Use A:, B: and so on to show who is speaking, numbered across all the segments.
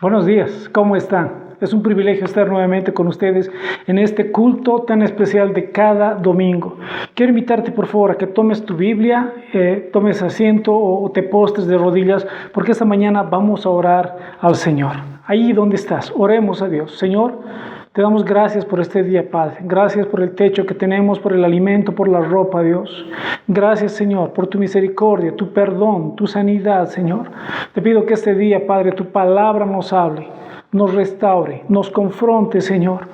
A: Buenos días, ¿cómo están? Es un privilegio estar nuevamente con ustedes en este culto tan especial de cada domingo. Quiero invitarte por favor a que tomes tu Biblia, tomes asiento o te postres de rodillas, porque esta mañana vamos a orar al Señor. Ahí donde estás, oremos a Dios. Señor, te damos gracias por este día, Padre. Gracias por el techo que tenemos, por el alimento, por la ropa, Dios. Gracias, Señor, por tu misericordia, tu perdón, tu sanidad, Señor. Te pido que este día, Padre, tu palabra nos hable, nos restaure, nos confronte, Señor.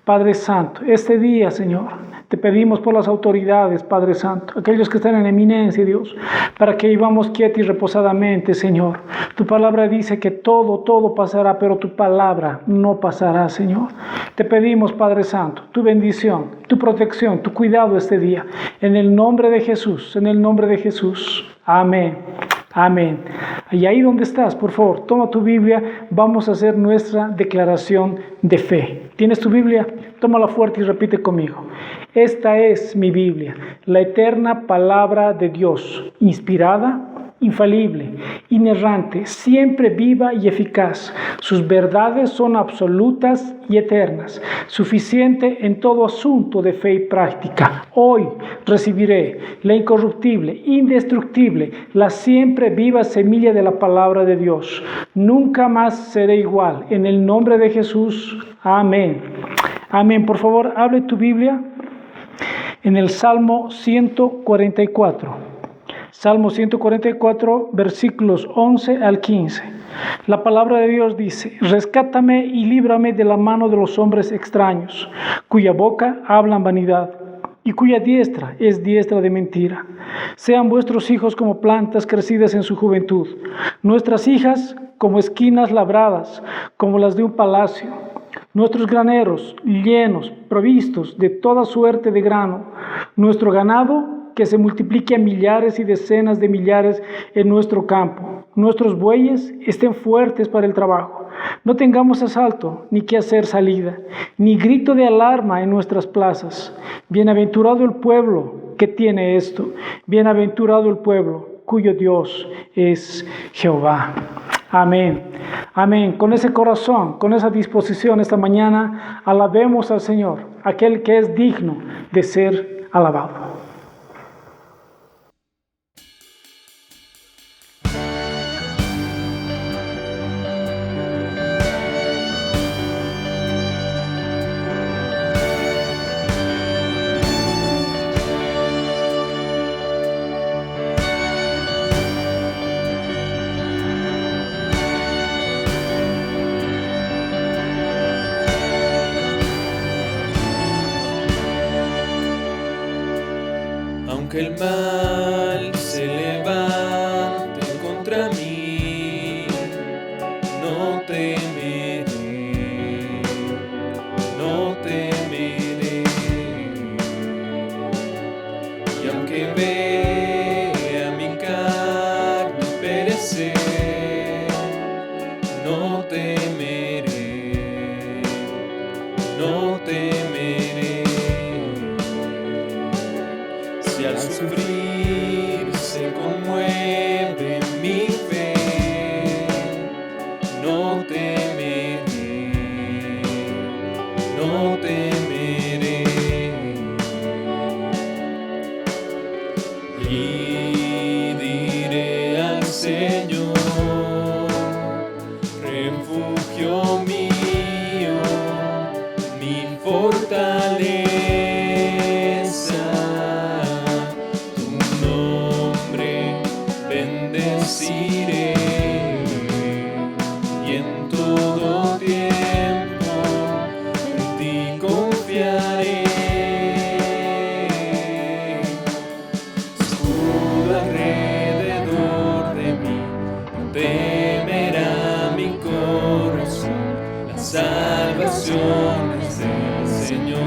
A: Padre Santo, este día, Señor, te pedimos por las autoridades, Padre Santo, aquellos que están en eminencia, Dios, para que vivamos quietos y reposadamente, Señor. Tu palabra dice que todo pasará, pero tu palabra no pasará, Señor. Te pedimos, Padre Santo, tu bendición, tu protección, tu cuidado este día. En el nombre de Jesús, en el nombre de Jesús. Amén. Amén. Y ahí donde estás, por favor, toma tu Biblia, vamos a hacer nuestra declaración de fe. ¿Tienes tu Biblia? Tómala fuerte y repite conmigo. Esta es mi Biblia, la eterna palabra de Dios, inspirada, infalible, inerrante, siempre viva y eficaz. Sus verdades son absolutas y eternas, suficiente en todo asunto de fe y práctica. Hoy recibiré la incorruptible, indestructible, la siempre viva semilla de la palabra de Dios. Nunca más seré igual. En el nombre de Jesús. Amén. Amén. Por favor, abre tu Biblia en el Salmo 144. Salmo 144, versículos 11 al 15. La palabra de Dios dice: rescátame y líbrame de la mano de los hombres extraños, cuya boca hablan vanidad y cuya diestra es diestra de mentira. Sean vuestros hijos como plantas crecidas en su juventud, nuestras hijas como esquinas labradas, como las de un palacio. Nuestros graneros llenos, provistos de toda suerte de grano, nuestro ganado que se multiplique a millares y decenas de millares en nuestro campo. Nuestros bueyes estén fuertes para el trabajo. No tengamos asalto, ni que hacer salida, ni grito de alarma en nuestras plazas. Bienaventurado el pueblo que tiene esto. Bienaventurado el pueblo cuyo Dios es Jehová. Amén. Amén. Con ese corazón, con esa disposición esta mañana, alabemos al Señor, aquel que es digno de ser alabado.
B: Aunque el mal se levante contra mí, no temeré, no temeré. Y aunque vea mi carne perecer, no temeré, no temeré. Si al sufrir se conmueve mi fe, no temeré, no temeré. Y diré al Señor, refugio mío, mi fortaleza. Bendeciré y en todo tiempo en ti confiaré. Escudo alrededor de mí, no temerá mi corazón. La salvación es del Señor.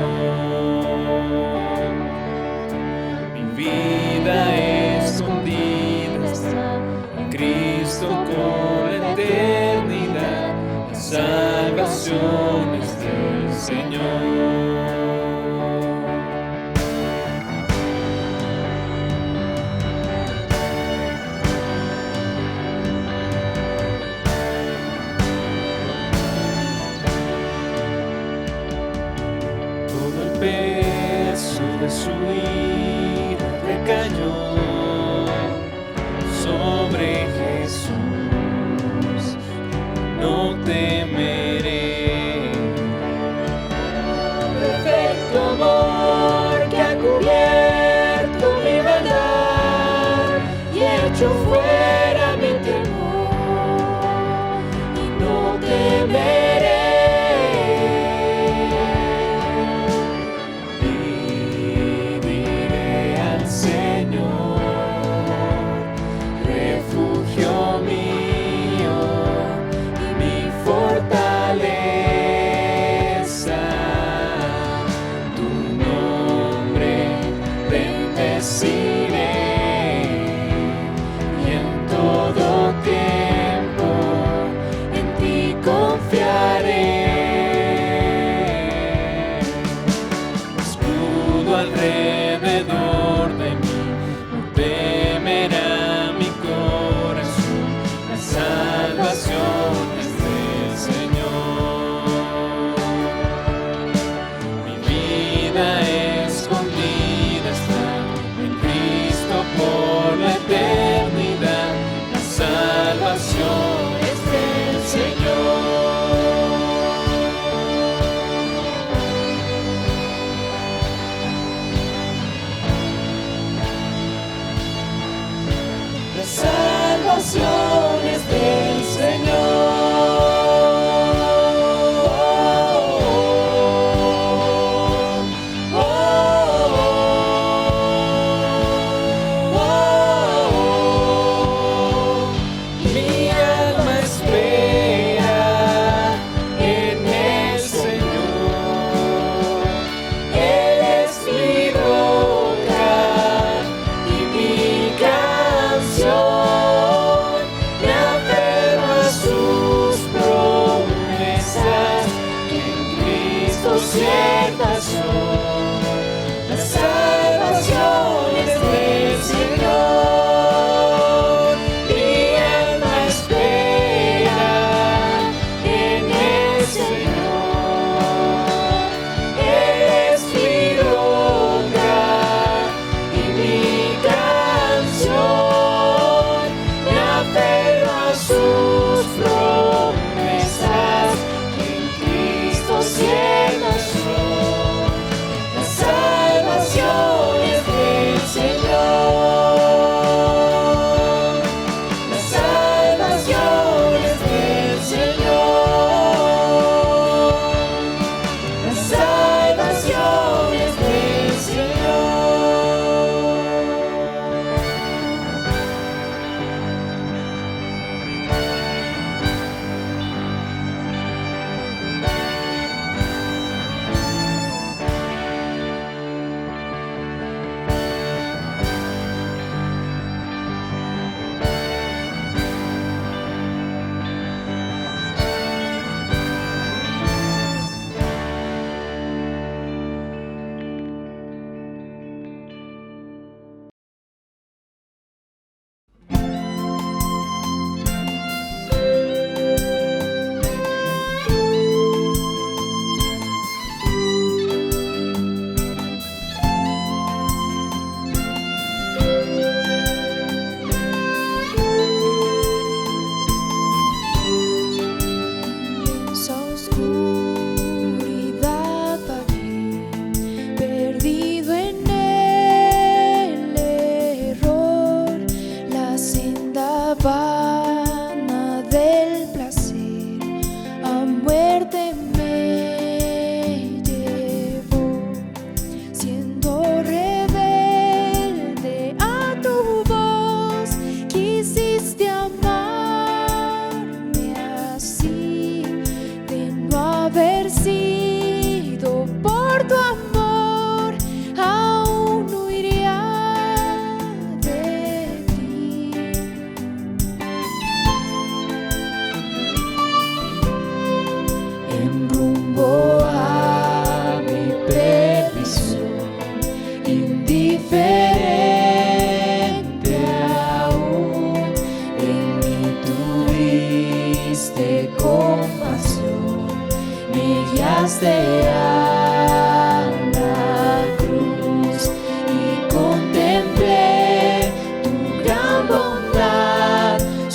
B: Mi vida escondida está en Cristo con la eternidad. La salvación es del Señor. su ira recayó sobre Jesús. No temeré. Perfecto amor que ha cubierto mi maldad y hecho fuera mi temor, y no temeré. Viviré al Señor.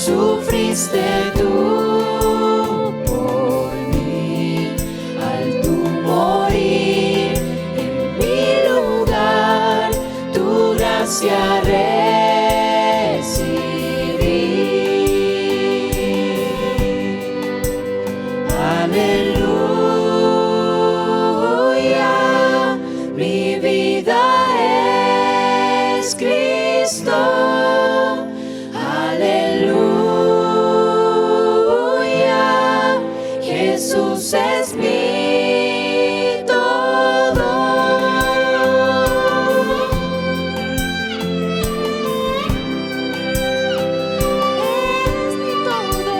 B: sufriste tú por mí, al tú morir en mi lugar, tu gracia aleluya, mi vida es Cristo, aleluya, Jesús es mi todo. Es mi todo.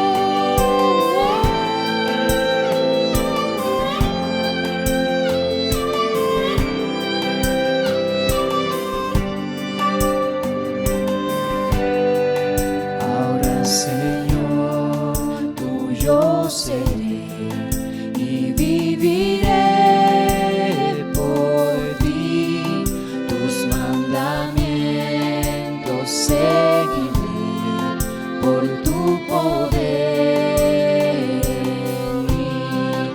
B: Ahora, Señor, tuyo seré y viviré por ti. Tus mandamientos seguiré por tu poder en mí.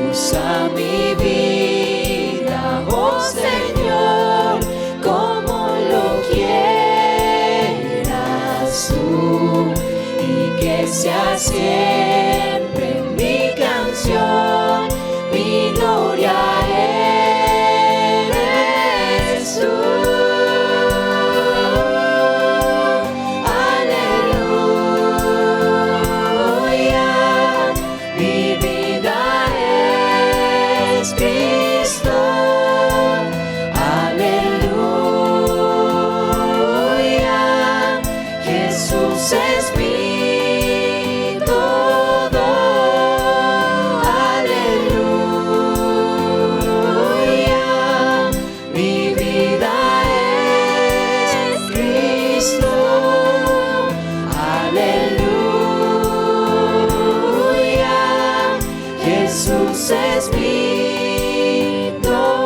B: Usa mi vida, oh Señor, como lo quieras tú, y que sea siempre mi canción, mi gloria eres tú. Aleluya, mi vida es Cristo, aleluya, Jesús es mi todo, aleluya, mi vida es Cristo, aleluya, Jesús es mi todo.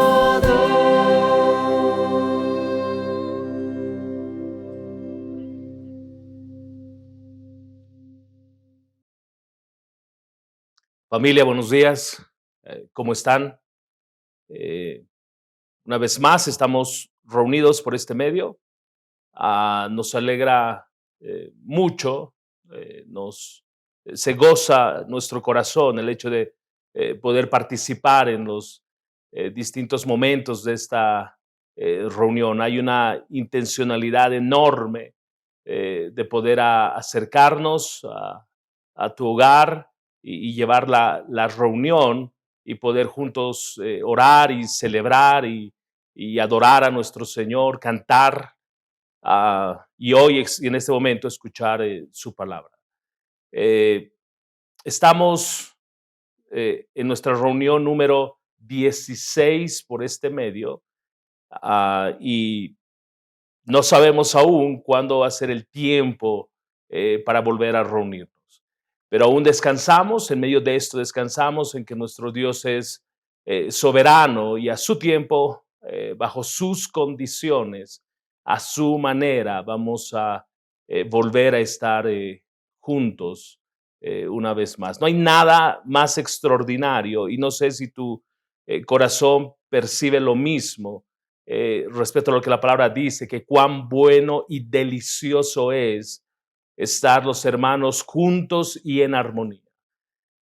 C: Familia, buenos días. ¿Cómo están? Una vez más estamos reunidos por este medio. Nos alegra mucho, se goza nuestro corazón el hecho de poder participar en los distintos momentos de esta reunión. Hay una intencionalidad enorme de poder acercarnos a tu hogar y llevar la reunión y poder juntos orar y celebrar y adorar a nuestro Señor, cantar y hoy en este momento escuchar su palabra. Estamos en nuestra reunión número 16 por este medio y no sabemos aún cuándo va a ser el tiempo para volver a reunirnos. Pero aún descansamos, en medio de esto descansamos en que nuestro Dios es soberano y a su tiempo, bajo sus condiciones, a su manera, vamos a volver a estar juntos una vez más. No hay nada más extraordinario y no sé si tu corazón percibe lo mismo respecto a lo que la palabra dice, que cuán bueno y delicioso es estar los hermanos juntos y en armonía.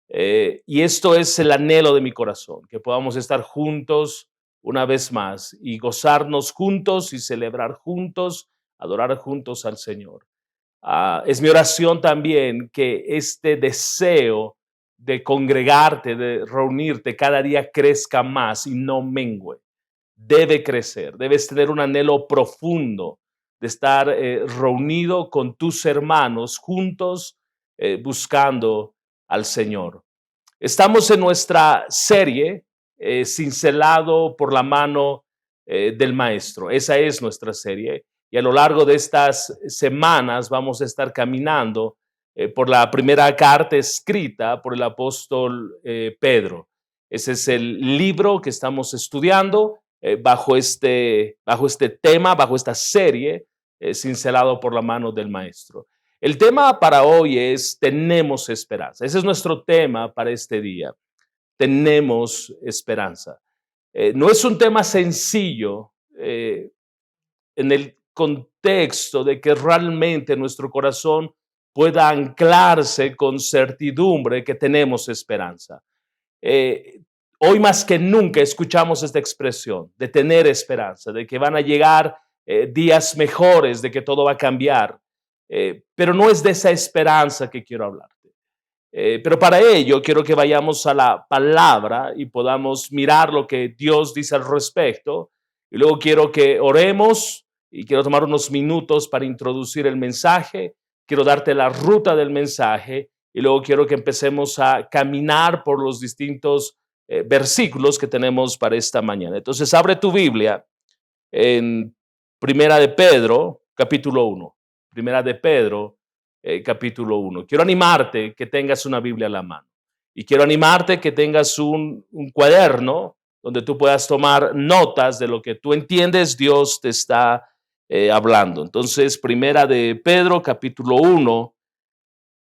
C: Y esto es el anhelo de mi corazón, que podamos estar juntos una vez más y gozarnos juntos y celebrar juntos, adorar juntos al Señor. Es mi oración también que este deseo de congregarte, de reunirte, cada día crezca más y no mengue. Debe crecer, debes tener un anhelo profundo de estar reunido con tus hermanos juntos buscando al Señor. Estamos en nuestra serie Cincelado por la mano del Maestro. Esa es nuestra serie y a lo largo de estas semanas vamos a estar caminando por la primera carta escrita por el apóstol Pedro. Ese es el libro que estamos estudiando bajo este tema, bajo esta serie, cincelado por la mano del Maestro. El tema para hoy es tenemos esperanza. Ese es nuestro tema para este día. Tenemos esperanza. No es un tema sencillo en el contexto de que realmente nuestro corazón pueda anclarse con certidumbre que tenemos esperanza. Eh, Hoy más que nunca escuchamos esta expresión de tener esperanza, de que van a llegar días mejores, de que todo va a cambiar. Pero no es de esa esperanza que quiero hablarte. Pero para ello quiero que vayamos a la palabra y podamos mirar lo que Dios dice al respecto. Y luego quiero que oremos y quiero tomar unos minutos para introducir el mensaje. Quiero darte la ruta del mensaje y luego quiero que empecemos a caminar por los distintos versículos que tenemos para esta mañana. Entonces abre tu Biblia en Primera de Pedro, capítulo 1. Primera de Pedro, capítulo 1. Quiero animarte que tengas una Biblia a la mano. Y quiero animarte que tengas un cuaderno donde tú puedas tomar notas de lo que tú entiendes Dios te está hablando. Entonces, Primera de Pedro, capítulo 1,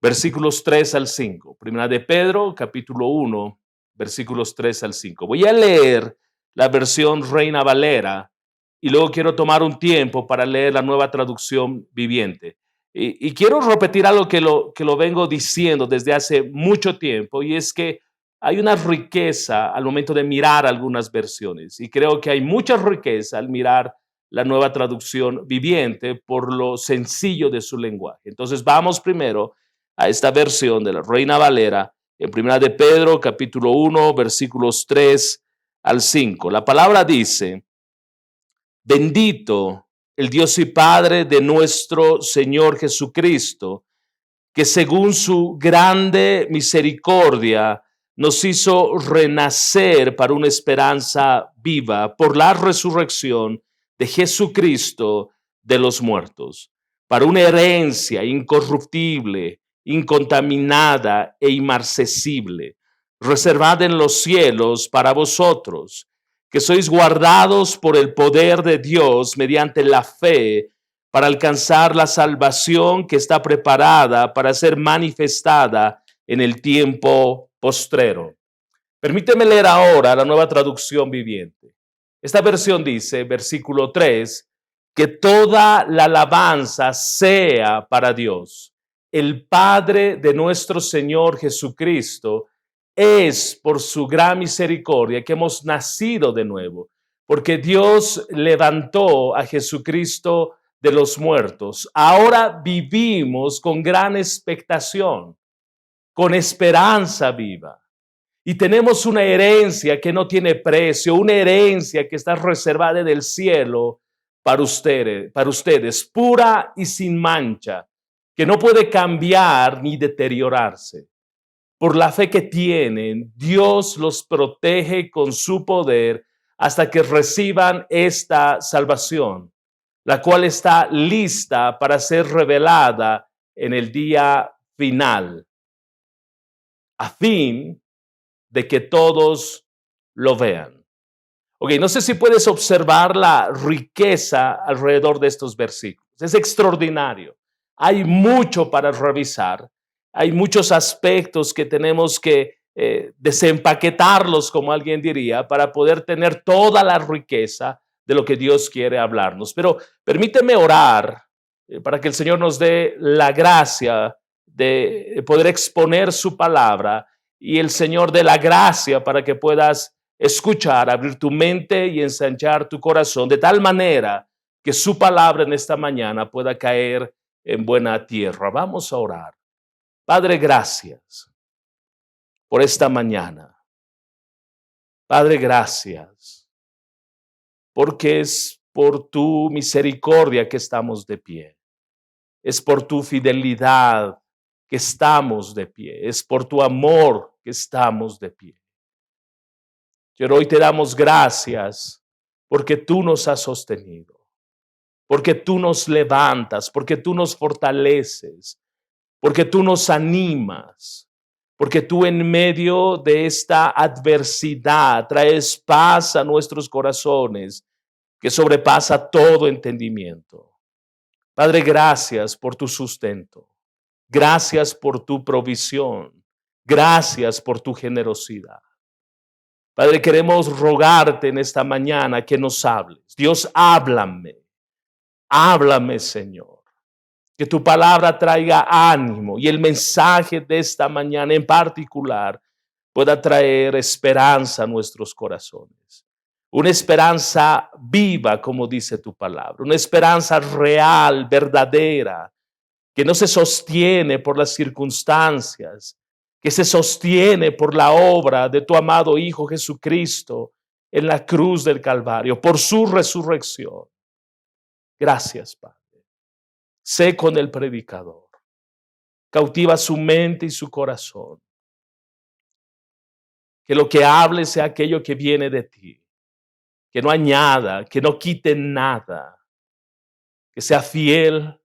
C: versículos 3 al 5. Primera de Pedro, capítulo 1, versículos 3 al 5. Voy a leer la versión Reina Valera y luego quiero tomar un tiempo para leer la Nueva Traducción Viviente. Y quiero repetir algo que lo vengo diciendo desde hace mucho tiempo, y es que hay una riqueza al momento de mirar algunas versiones. Y creo que hay mucha riqueza al mirar la Nueva Traducción Viviente por lo sencillo de su lenguaje. Entonces vamos primero a esta versión de la Reina Valera en Primera de Pedro, capítulo 1, versículos 3 al 5. La palabra dice: bendito el Dios y Padre de nuestro Señor Jesucristo, que según su grande misericordia nos hizo renacer para una esperanza viva por la resurrección de Jesucristo de los muertos, para una herencia incorruptible, incontaminada e inmarcesible, reservada en los cielos para vosotros, que sois guardados por el poder de Dios mediante la fe para alcanzar la salvación que está preparada para ser manifestada en el tiempo postrero. Permíteme leer ahora la Nueva Traducción Viviente. Esta versión dice, versículo 3, que toda la alabanza sea para Dios, el Padre de nuestro Señor Jesucristo. Es por su gran misericordia que hemos nacido de nuevo, porque Dios levantó a Jesucristo de los muertos. Ahora vivimos con gran expectación, con esperanza viva. Y tenemos una herencia que no tiene precio, una herencia que está reservada en el cielo para ustedes, pura y sin mancha, que no puede cambiar ni deteriorarse. Por la fe que tienen, Dios los protege con su poder hasta que reciban esta salvación, la cual está lista para ser revelada en el día final, a fin de que todos lo vean. Ok, no sé si puedes observar la riqueza alrededor de estos versículos. Es extraordinario. Hay mucho para revisar. Hay muchos aspectos que tenemos que desempaquetarlos, como alguien diría, para poder tener toda la riqueza de lo que Dios quiere hablarnos. Pero permíteme orar para que el Señor nos dé la gracia de poder exponer su palabra y el Señor dé la gracia para que puedas escuchar, abrir tu mente y ensanchar tu corazón de tal manera que su palabra en esta mañana pueda caer en buena tierra. Vamos a orar. Padre, gracias por esta mañana. Padre, gracias porque es por tu misericordia que estamos de pie. Es por tu fidelidad que estamos de pie. Es por tu amor que estamos de pie. Pero hoy te damos gracias porque tú nos has sostenido, porque tú nos levantas, porque tú nos fortaleces, porque tú nos animas, porque tú en medio de esta adversidad traes paz a nuestros corazones que sobrepasa todo entendimiento. Padre, gracias por tu sustento. Gracias por tu provisión. Gracias por tu generosidad. Padre, queremos rogarte en esta mañana que nos hables. Dios, háblame. Háblame, Señor. Que tu palabra traiga ánimo y el mensaje de esta mañana en particular pueda traer esperanza a nuestros corazones. Una esperanza viva, como dice tu palabra. Una esperanza real, verdadera, que no se sostiene por las circunstancias, que se sostiene por la obra de tu amado Hijo Jesucristo en la cruz del Calvario, por su resurrección. Gracias, Padre. Sé con el predicador. Cautiva su mente y su corazón. Que lo que hable sea aquello que viene de ti. Que no añada, que no quite nada. Que sea fiel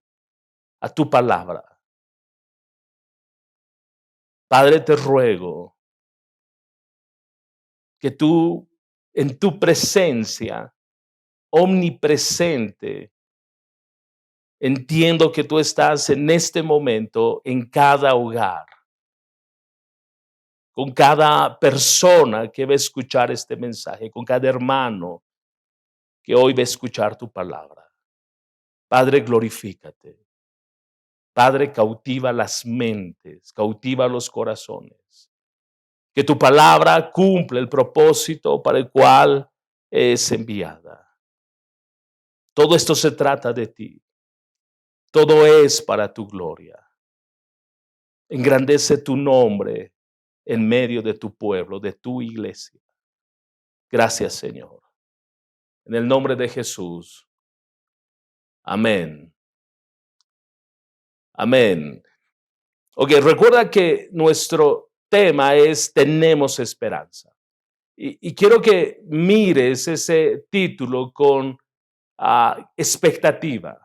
C: a tu palabra. Padre, te ruego que tú, en tu presencia omnipresente, entiendo que tú estás en este momento en cada hogar, con cada persona que va a escuchar este mensaje, con cada hermano que hoy va a escuchar tu palabra. Padre, glorifícate. Padre, cautiva las mentes, cautiva los corazones. Que tu palabra cumple el propósito para el cual es enviada. Todo esto se trata de ti. Todo es para tu gloria. Engrandece tu nombre en medio de tu pueblo, de tu iglesia. Gracias, Señor. En el nombre de Jesús. Amén. Amén. Ok, recuerda que nuestro tema es Tenemos esperanza. Y quiero que mires ese título con expectativa.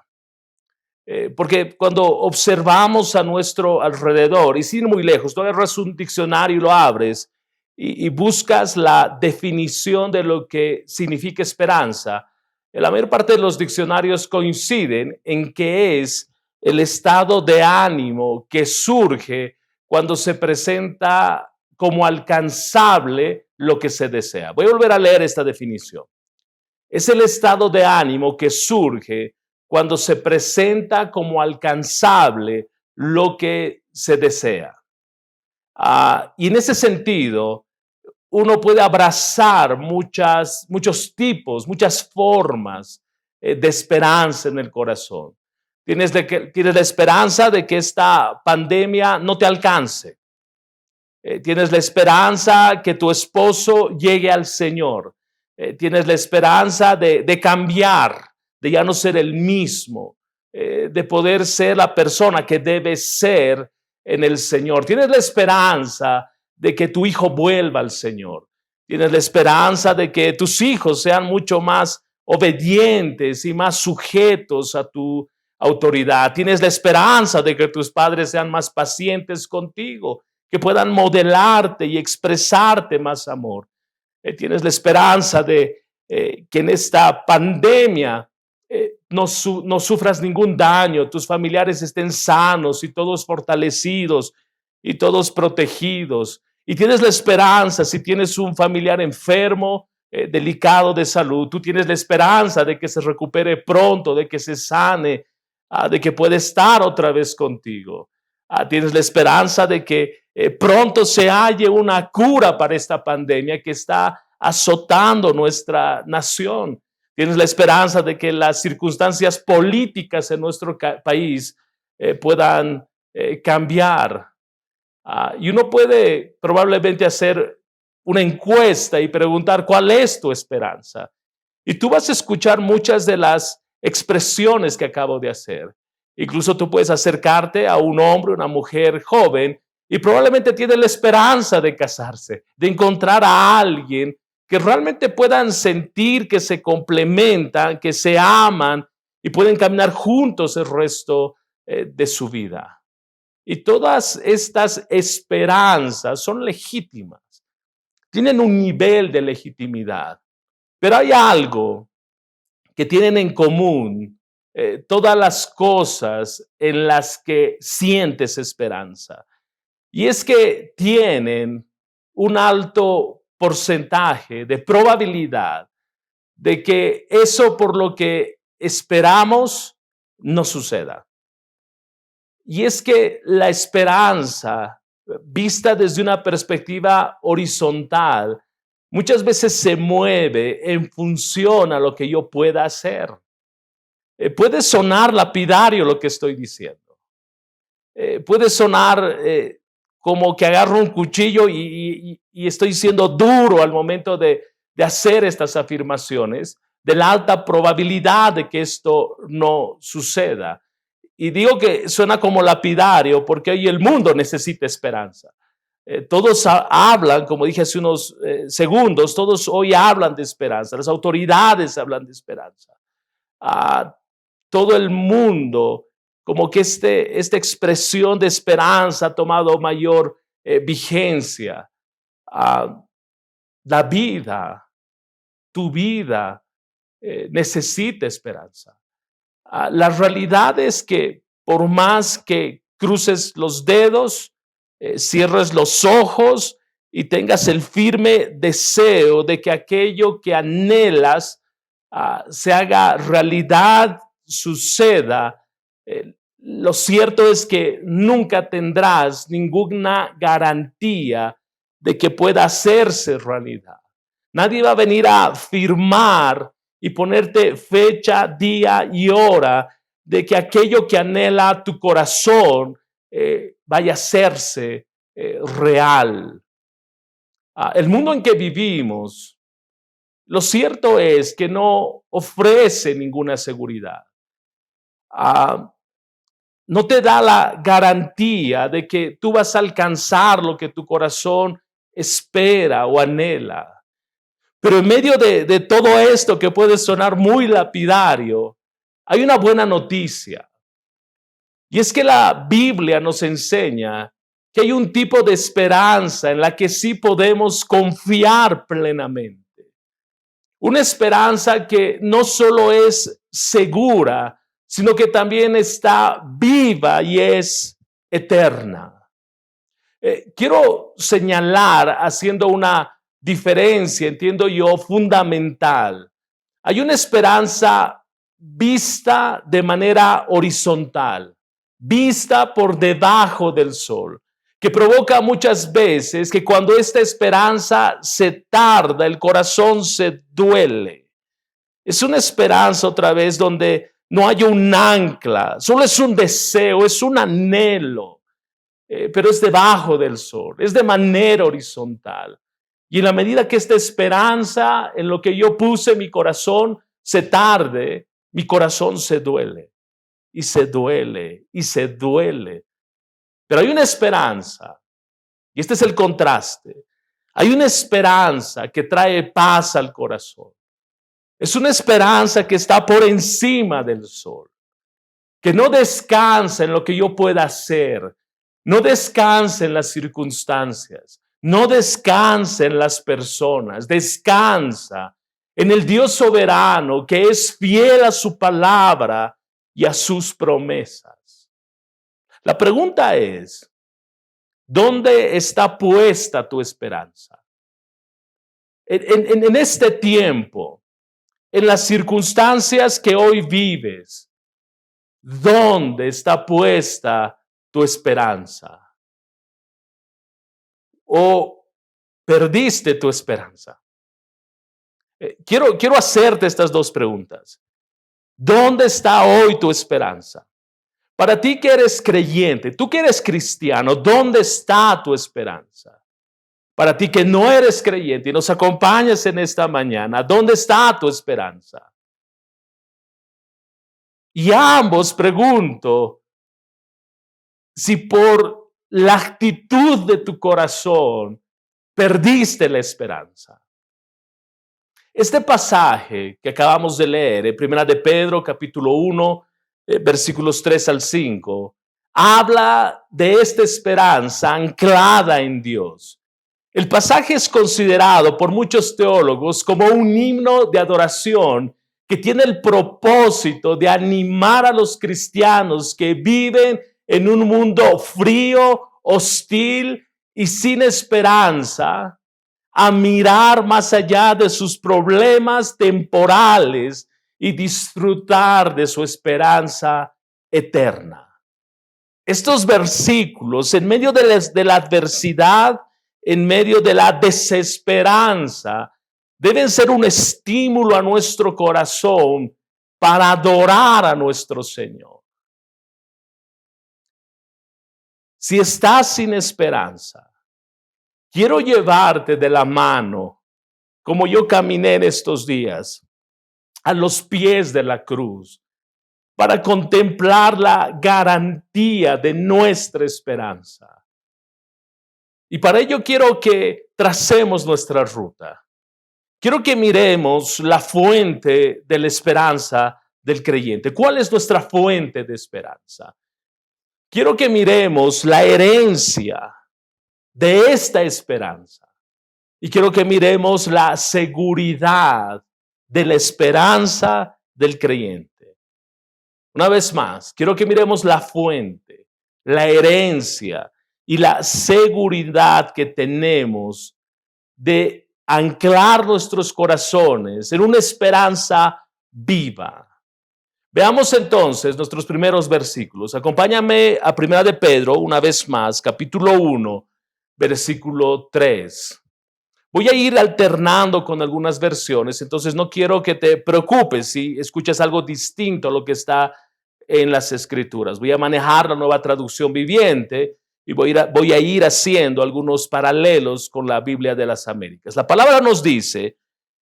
C: Porque cuando observamos a nuestro alrededor, y sin ir muy lejos, tú agarras un diccionario y lo abres y buscas la definición de lo que significa esperanza, la mayor parte de los diccionarios coinciden en que es el estado de ánimo que surge cuando se presenta como alcanzable lo que se desea. Voy a volver a leer esta definición. Es el estado de ánimo que surge cuando se presenta como alcanzable lo que se desea. Y en ese sentido, uno puede abrazar muchos tipos, muchas formas de esperanza en el corazón. Tienes la esperanza de que esta pandemia no te alcance. Tienes la esperanza que tu esposo llegue al Señor. Tienes la esperanza de cambiar, de ya no ser el mismo, de poder ser la persona que debes ser en el Señor. Tienes la esperanza de que tu hijo vuelva al Señor. Tienes la esperanza de que tus hijos sean mucho más obedientes y más sujetos a tu autoridad. Tienes la esperanza de que tus padres sean más pacientes contigo, que puedan modelarte y expresarte más amor. Tienes la esperanza de que en esta pandemia no sufras ningún daño, tus familiares estén sanos y todos fortalecidos y todos protegidos. Y tienes la esperanza, si tienes un familiar enfermo, delicado de salud, tú tienes la esperanza de que se recupere pronto, de que se sane, de que pueda estar otra vez contigo. Tienes la esperanza de que pronto se halle una cura para esta pandemia que está azotando nuestra nación. Tienes la esperanza de que las circunstancias políticas en nuestro país puedan cambiar. Y uno puede probablemente hacer una encuesta y preguntar cuál es tu esperanza. Y tú vas a escuchar muchas de las expresiones que acabo de hacer. Incluso tú puedes acercarte a un hombre, una mujer joven, y probablemente tiene la esperanza de casarse, de encontrar a alguien que realmente puedan sentir que se complementan, que se aman y pueden caminar juntos el resto de su vida. Y todas estas esperanzas son legítimas, tienen un nivel de legitimidad, pero hay algo que tienen en común todas las cosas en las que sientes esperanza. Y es que tienen un alto porcentaje de probabilidad de que eso por lo que esperamos no suceda. Y es que la esperanza, vista desde una perspectiva horizontal, muchas veces se mueve en función a lo que yo pueda hacer. Puede sonar lapidario lo que estoy diciendo. Puede sonar como que agarro un cuchillo y estoy siendo duro al momento de hacer estas afirmaciones, de la alta probabilidad de que esto no suceda. Y digo que suena como lapidario porque hoy el mundo necesita esperanza. Todos hablan, como dije hace unos segundos, todos hoy hablan de esperanza. Las autoridades hablan de esperanza. Todo el mundo, como que esta expresión de esperanza ha tomado mayor vigencia. La vida, tu vida, necesita esperanza. La realidad es que por más que cruces los dedos, cierres los ojos y tengas el firme deseo de que aquello que anhelas se haga realidad, suceda, lo cierto es que nunca tendrás ninguna garantía de que pueda hacerse realidad. Nadie va a venir a firmar y ponerte fecha, día y hora de que aquello que anhela tu corazón vaya a hacerse real. El mundo en que vivimos, lo cierto es que no ofrece ninguna seguridad. No te da la garantía de que tú vas a alcanzar lo que tu corazón espera o anhela. Pero en medio de todo esto que puede sonar muy lapidario, hay una buena noticia. Y es que la Biblia nos enseña que hay un tipo de esperanza en la que sí podemos confiar plenamente. Una esperanza que no solo es segura, sino que también está viva y es eterna. Quiero señalar, haciendo una diferencia, entiendo yo, fundamental. Hay una esperanza vista de manera horizontal, vista por debajo del sol, que provoca muchas veces que cuando esta esperanza se tarda, el corazón se duele. Es una esperanza otra vez donde no hay un ancla, solo es un deseo, es un anhelo, pero es debajo del sol, es de manera horizontal. Y en la medida que esta esperanza en lo que yo puse mi corazón se tarde, mi corazón se duele y se duele y se duele. Pero hay una esperanza, y este es el contraste. Hay una esperanza que trae paz al corazón. Es una esperanza que está por encima del sol, que no descansa en lo que yo pueda hacer, no descansa en las circunstancias, no descansa en las personas, descansa en el Dios soberano que es fiel a su palabra y a sus promesas. La pregunta es, ¿dónde está puesta tu esperanza? En este tiempo, en las circunstancias que hoy vives, ¿dónde está puesta tu esperanza? ¿O perdiste tu esperanza? Quiero hacerte estas dos preguntas. ¿Dónde está hoy tu esperanza? Para ti que eres creyente, tú que eres cristiano, ¿dónde está tu esperanza? Para ti que no eres creyente y nos acompañas en esta mañana, ¿dónde está tu esperanza? Y a ambos pregunto si por la actitud de tu corazón perdiste la esperanza. Este pasaje que acabamos de leer, en 1 de Pedro, capítulo 1, versículos 3 al 5, habla de esta esperanza anclada en Dios. El pasaje es considerado por muchos teólogos como un himno de adoración que tiene el propósito de animar a los cristianos que viven en un mundo frío, hostil y sin esperanza, a mirar más allá de sus problemas temporales y disfrutar de su esperanza eterna. Estos versículos, en medio de la adversidad, en medio de la desesperanza, deben ser un estímulo a nuestro corazón para adorar a nuestro Señor. Si estás sin esperanza, quiero llevarte de la mano, como yo caminé en estos días, a los pies de la cruz, para contemplar la garantía de nuestra esperanza. Y para ello quiero que tracemos nuestra ruta. Quiero que miremos la fuente de la esperanza del creyente. ¿Cuál es nuestra fuente de esperanza? Quiero que miremos la herencia de esta esperanza. Y quiero que miremos la seguridad de la esperanza del creyente. Una vez más, quiero que miremos la fuente, la herencia y la seguridad que tenemos de anclar nuestros corazones en una esperanza viva. Veamos entonces nuestros primeros versículos. Acompáñame a 1 de Pedro, una vez más, capítulo 1, versículo 3. Voy a ir alternando con algunas versiones, entonces no quiero que te preocupes si escuchas algo distinto a lo que está en las Escrituras. Voy a manejar la Nueva Traducción Viviente y voy a ir haciendo algunos paralelos con la Biblia de las Américas. La palabra nos dice: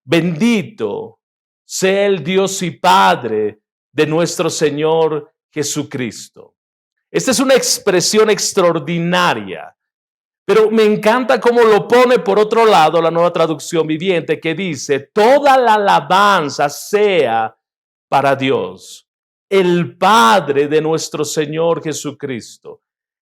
C: bendito sea el Dios y Padre de nuestro Señor Jesucristo. Esta es una expresión extraordinaria, pero me encanta cómo lo pone por otro lado la Nueva Traducción Viviente, que dice: toda la alabanza sea para Dios, el Padre de nuestro Señor Jesucristo.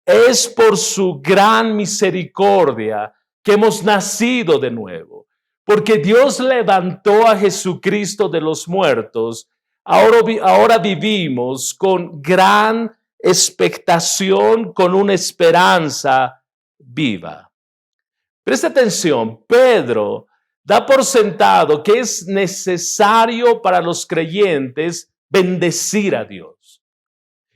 C: Es por su gran misericordia que hemos nacido de nuevo, porque Dios levantó a Jesucristo de los muertos. Ahora vivimos con gran expectación, con una esperanza viva. Presta atención, Pedro da por sentado que es necesario para los creyentes bendecir a Dios.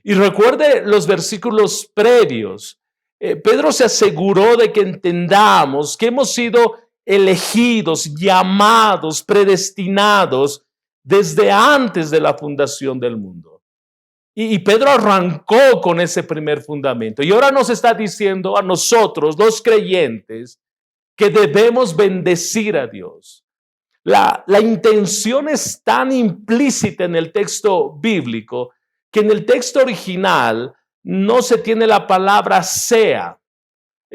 C: Y recuerde los versículos previos. Pedro se aseguró de que entendamos que hemos sido elegidos, llamados, predestinados desde antes de la fundación del mundo. Y Pedro arrancó con ese primer fundamento. Y ahora nos está diciendo a nosotros, los creyentes, que debemos bendecir a Dios. La intención es tan implícita en el texto bíblico que en el texto original no se tiene la palabra sea,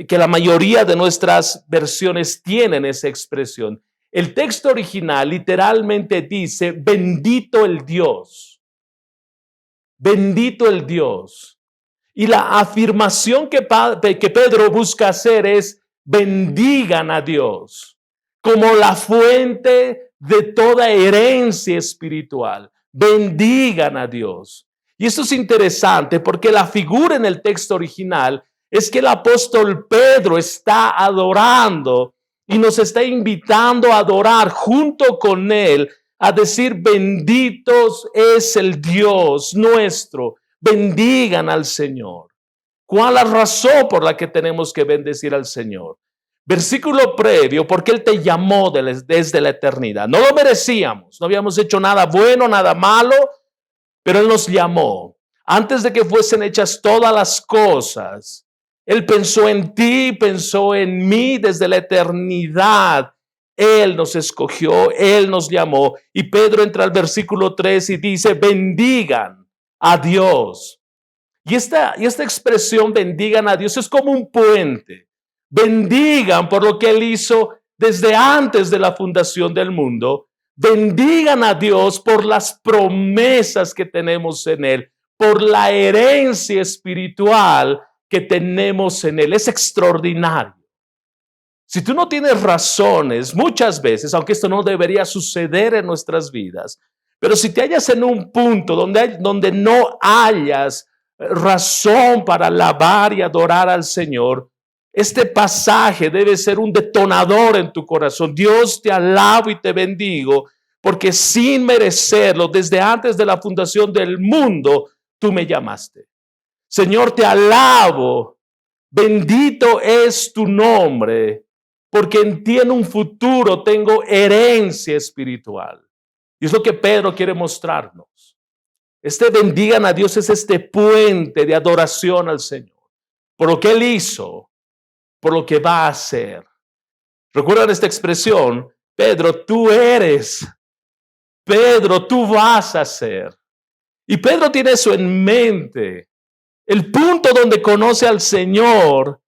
C: que la mayoría de nuestras versiones tienen esa expresión. El texto original literalmente dice: bendito el Dios. Bendito el Dios. Y la afirmación que Pedro busca hacer es: bendigan a Dios como la fuente de toda herencia espiritual. Bendigan a Dios. Y esto es interesante porque la figura en el texto original es que el apóstol Pedro está adorando y nos está invitando a adorar junto con él, a decir: benditos es el Dios nuestro, bendigan al Señor. ¿Cuál es la razón por la que tenemos que bendecir al Señor? Versículo previo: porque Él te llamó desde la eternidad. No lo merecíamos, no habíamos hecho nada bueno, nada malo, pero Él nos llamó. Antes de que fuesen hechas todas las cosas, Él pensó en ti, pensó en mí desde la eternidad. Él nos escogió, Él nos llamó. Y Pedro entra al versículo 3 y dice: bendigan a Dios. Y esta expresión, bendigan a Dios, es como un puente. Bendigan por lo que Él hizo desde antes de la fundación del mundo. Bendigan a Dios por las promesas que tenemos en Él, por la herencia espiritual que tenemos en Él. Es extraordinario. Si tú no tienes razones, muchas veces, aunque esto no debería suceder en nuestras vidas, Pero si te hallas en un punto donde no hayas razón para alabar y adorar al Señor, este pasaje debe ser un detonador en tu corazón. Dios, te alabo y te bendigo, porque sin merecerlo, desde antes de la fundación del mundo, tú me llamaste. Señor, te alabo, bendito es tu nombre, porque en ti en un futuro tengo herencia espiritual. Y es lo que Pedro quiere mostrarnos. Bendigan a Dios es este puente de adoración al Señor, por lo que Él hizo, por lo que va a hacer. ¿Recuerdan esta expresión? Pedro, tú eres. Pedro, tú vas a ser. Y Pedro tiene eso en mente. El punto donde conoce al Señor,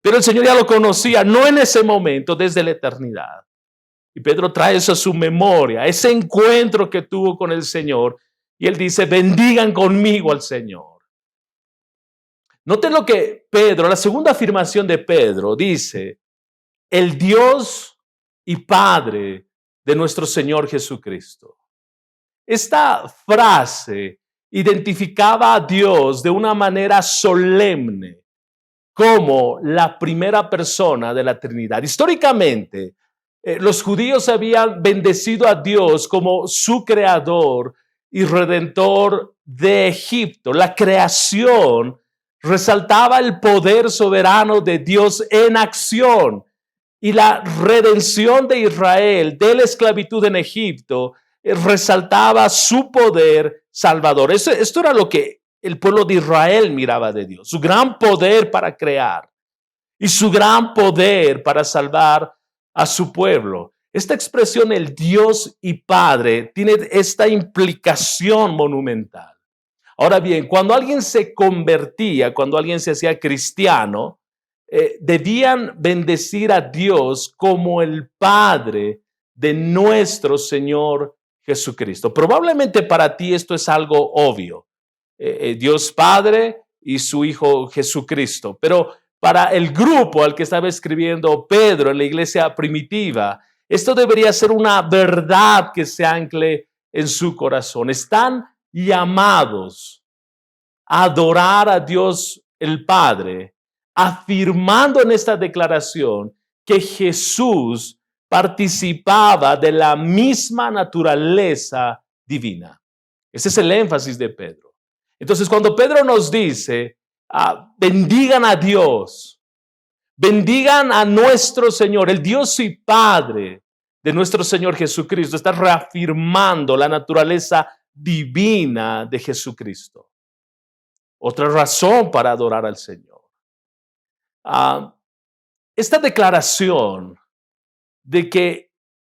C: pero el Señor ya lo conocía, no en ese momento, desde la eternidad. Y Pedro trae eso a su memoria, ese encuentro que tuvo con el Señor. Y él dice, bendigan conmigo al Señor. Noten lo que Pedro, la segunda afirmación de Pedro, dice, el Dios y Padre de nuestro Señor Jesucristo. Esta frase identificaba a Dios de una manera solemne como la primera persona de la Trinidad. Históricamente, los judíos habían bendecido a Dios como su creador y redentor de Egipto. La creación resaltaba el poder soberano de Dios en acción, y la redención de Israel de la esclavitud en Egipto resaltaba su poder salvador. Esto era lo que el pueblo de Israel miraba de Dios, su gran poder para crear y su gran poder para salvar a su pueblo. Esta expresión, el Dios y Padre, tiene esta implicación monumental. Ahora bien, cuando alguien se convertía, cuando alguien se hacía cristiano, debían bendecir a Dios como el Padre de nuestro Señor Jesucristo. Probablemente para ti esto es algo obvio. Dios Padre y su Hijo Jesucristo. Pero para el grupo al que estaba escribiendo Pedro en la iglesia primitiva, esto debería ser una verdad que se ancle en su corazón. Están llamados a adorar a Dios el Padre, afirmando en esta declaración que Jesús participaba de la misma naturaleza divina. Ese es el énfasis de Pedro. Entonces, cuando Pedro nos dice, bendigan a Dios, bendigan a nuestro Señor, el Dios y Padre de nuestro Señor Jesucristo, está reafirmando la naturaleza divina de Jesucristo. Otra razón para adorar al Señor. Esta declaración de que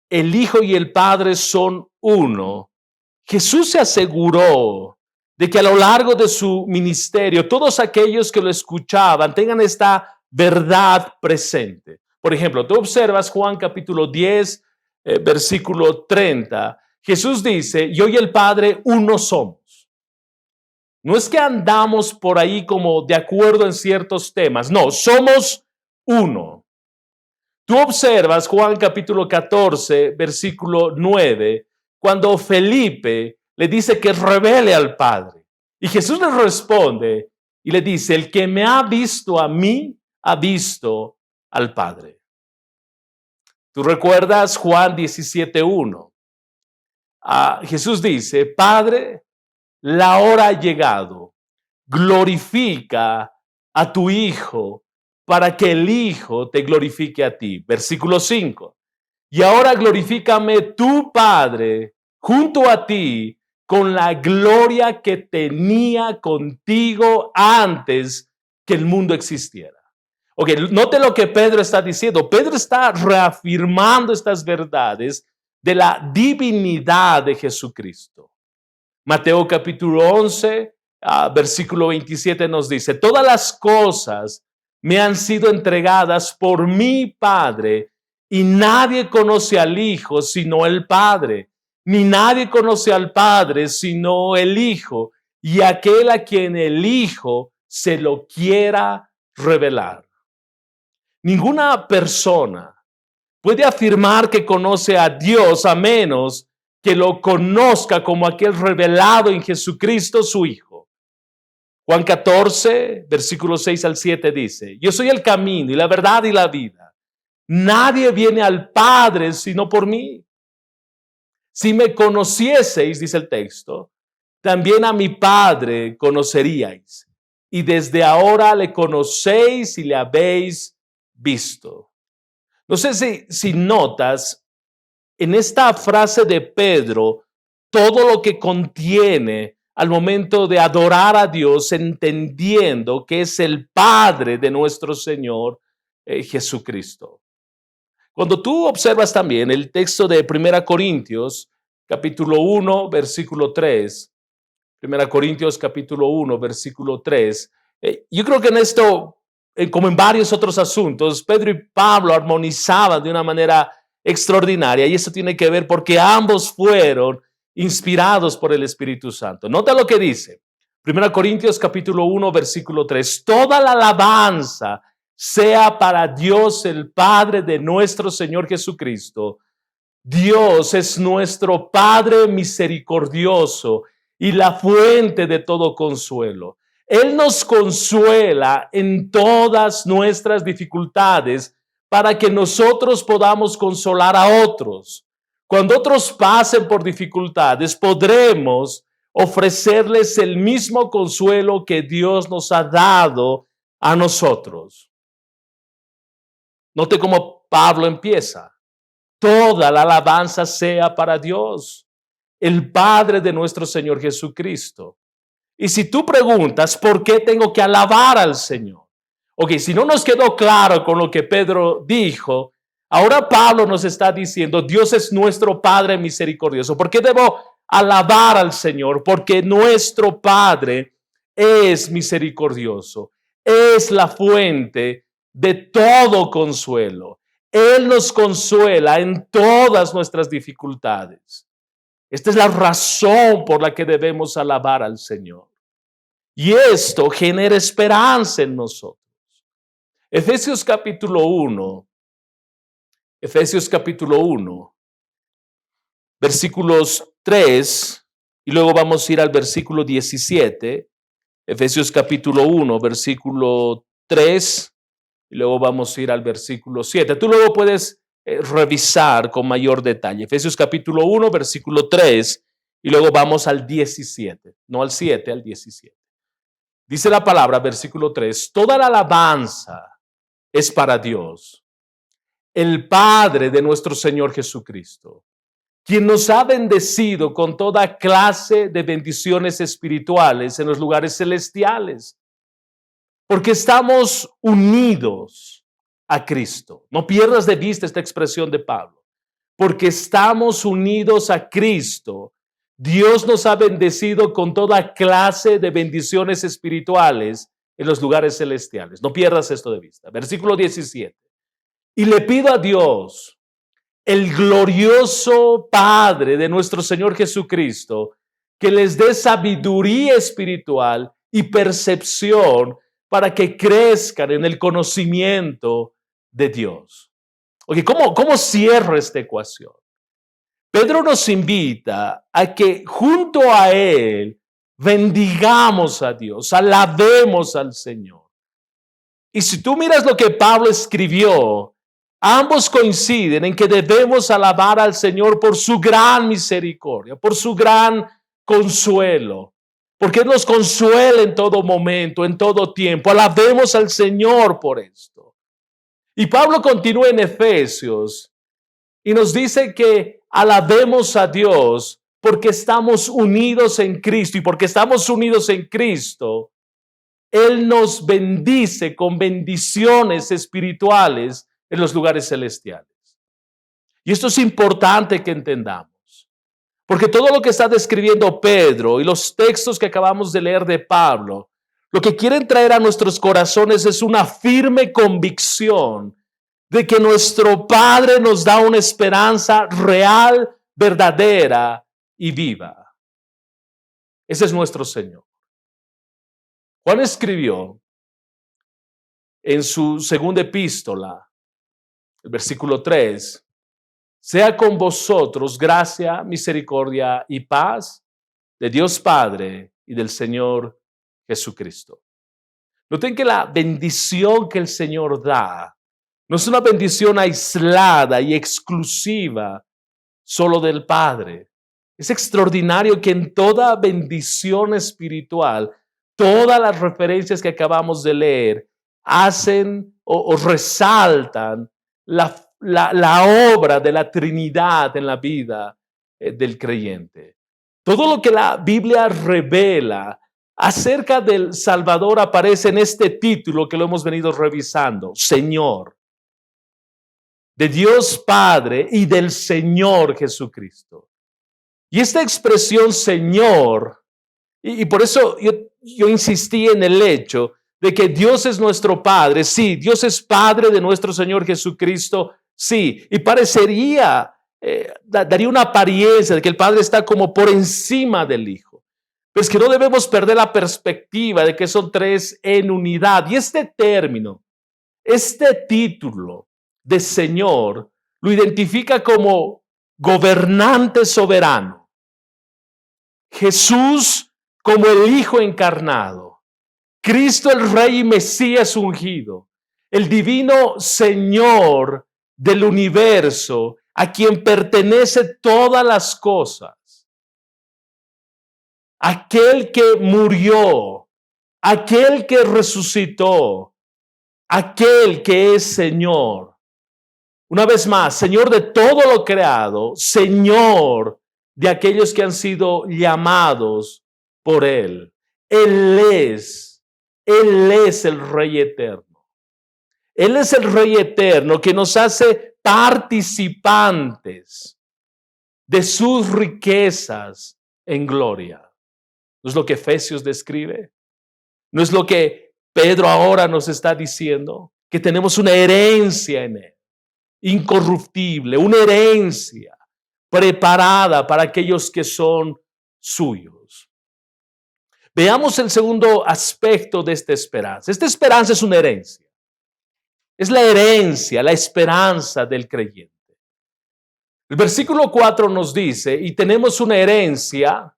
C: el Hijo y el Padre son uno, Jesús se aseguró de que a lo largo de su ministerio, todos aquellos que lo escuchaban tengan esta verdad presente. Por ejemplo, tú observas Juan capítulo 10, versículo 30. Jesús dice, yo y el Padre uno somos. No es que andamos por ahí como de acuerdo en ciertos temas. No, somos uno. Tú observas Juan capítulo 14, versículo 9, cuando Felipe le dice que revele al Padre. Y Jesús le responde y le dice, el que me ha visto a mí, ha visto al Padre. Tú recuerdas Juan 17:1. Jesús dice, Padre, la hora ha llegado, glorifica a tu Hijo para que el Hijo te glorifique a ti. Versículo 5. Y ahora glorifícame tu Padre junto a ti con la gloria que tenía contigo antes que el mundo existiera. Ok, note lo que Pedro está diciendo. Pedro está reafirmando estas verdades de la divinidad de Jesucristo. Mateo capítulo 11, versículo 27 nos dice, todas las cosas me han sido entregadas por mi Padre y nadie conoce al Hijo sino el Padre, ni nadie conoce al Padre sino el Hijo y aquel a quien el Hijo se lo quiera revelar. Ninguna persona puede afirmar que conoce a Dios a menos que lo conozca como aquel revelado en Jesucristo su Hijo. Juan 14, versículos 6 al 7 dice: yo soy el camino y la verdad y la vida. Nadie viene al Padre sino por mí. Si me conocieseis, dice el texto, también a mi Padre conoceríais. Y desde ahora le conocéis y le habéis visto. No sé si notas en esta frase de Pedro todo lo que contiene al momento de adorar a Dios, entendiendo que es el Padre de nuestro Señor Jesucristo. Cuando tú observas también el texto de 1 Corintios, capítulo 1, versículo 3, 1 Corintios capítulo 1, versículo 3, yo creo que en esto, como en varios otros asuntos, Pedro y Pablo armonizaban de una manera extraordinaria, y eso tiene que ver porque ambos fueron inspirados por el Espíritu Santo. Nota lo que dice 1 Corintios capítulo 1, versículo 3: toda la alabanza sea para Dios el Padre de nuestro Señor Jesucristo. Dios es nuestro Padre misericordioso y la fuente de todo consuelo. Él nos consuela en todas nuestras dificultades para que nosotros podamos consolar a otros. Cuando otros pasen por dificultades, podremos ofrecerles el mismo consuelo que Dios nos ha dado a nosotros. Note cómo Pablo empieza: toda la alabanza sea para Dios, el Padre de nuestro Señor Jesucristo. Y si tú preguntas, ¿por qué tengo que alabar al Señor? Ok, si no nos quedó claro con lo que Pedro dijo, ahora Pablo nos está diciendo: Dios es nuestro Padre misericordioso. ¿Por qué debo alabar al Señor? Porque nuestro Padre es misericordioso, es la fuente de todo consuelo. Él nos consuela en todas nuestras dificultades. Esta es la razón por la que debemos alabar al Señor. Y esto genera esperanza en nosotros. Efesios capítulo 1, versículos 3, y luego vamos a ir al versículo 17. Efesios capítulo 1, versículo 3, y luego vamos a ir al versículo 7. Tú luego puedes revisar con mayor detalle. Efesios capítulo 1, versículo 3, y luego vamos al 17, no al 7, al 17. Dice la palabra, versículo 3: toda la alabanza es para Dios, el Padre de nuestro Señor Jesucristo, quien nos ha bendecido con toda clase de bendiciones espirituales en los lugares celestiales, porque estamos unidos a Cristo. No pierdas de vista esta expresión de Pablo. Porque estamos unidos a Cristo, Dios nos ha bendecido con toda clase de bendiciones espirituales en los lugares celestiales. No pierdas esto de vista. Versículo 17. Y le pido a Dios, el glorioso Padre de nuestro Señor Jesucristo, que les dé sabiduría espiritual y percepción para que crezcan en el conocimiento de Dios. Oye, ¿cómo cierro esta ecuación? Pedro nos invita a que junto a Él bendigamos a Dios, alabemos al Señor. Y si tú miras lo que Pablo escribió, ambos coinciden en que debemos alabar al Señor por su gran misericordia, por su gran consuelo, porque Él nos consuela en todo momento, en todo tiempo. Alabemos al Señor por esto. Y Pablo continúa en Efesios y nos dice que alabemos a Dios porque estamos unidos en Cristo, y porque estamos unidos en Cristo, Él nos bendice con bendiciones espirituales en los lugares celestiales. Y esto es importante que entendamos, porque todo lo que está describiendo Pedro y los textos que acabamos de leer de Pablo, lo que quieren traer a nuestros corazones es una firme convicción de que nuestro Padre nos da una esperanza real, verdadera y viva. Ese es nuestro Señor. Juan escribió en su segunda epístola, el versículo 3, sea con vosotros gracia, misericordia y paz de Dios Padre y del Señor Jesucristo. Noten que la bendición que el Señor da no es una bendición aislada y exclusiva solo del Padre. Es extraordinario que en toda bendición espiritual, todas las referencias que acabamos de leer hacen o resaltan la obra de la Trinidad en la vida del creyente. Todo lo que la Biblia revela acerca del Salvador aparece en este título que lo hemos venido revisando: Señor, de Dios Padre y del Señor Jesucristo. Y esta expresión Señor, y por eso yo insistí en el hecho de que Dios es nuestro Padre. Sí, Dios es Padre de nuestro Señor Jesucristo. Sí, y parecería, daría una apariencia de que el Padre está como por encima del Hijo. Pero es que no debemos perder la perspectiva de que son tres en unidad. Y este término, este título de Señor, lo identifica como gobernante soberano. Jesús como el Hijo encarnado. Cristo el Rey y Mesías ungido. El divino Señor del universo, a quien pertenece todas las cosas. Aquel que murió, aquel que resucitó, aquel que es Señor. Una vez más, Señor de todo lo creado, Señor de aquellos que han sido llamados por Él. Él es el Rey eterno. Él es el Rey eterno que nos hace participantes de sus riquezas en gloria. ¿No es lo que Efesios describe? ¿No es lo que Pedro ahora nos está diciendo? Que tenemos una herencia en Él, incorruptible, una herencia preparada para aquellos que son suyos. Veamos el segundo aspecto de esta esperanza. Esta esperanza es una herencia. Es la herencia, la esperanza del creyente. El versículo 4 nos dice, y tenemos una herencia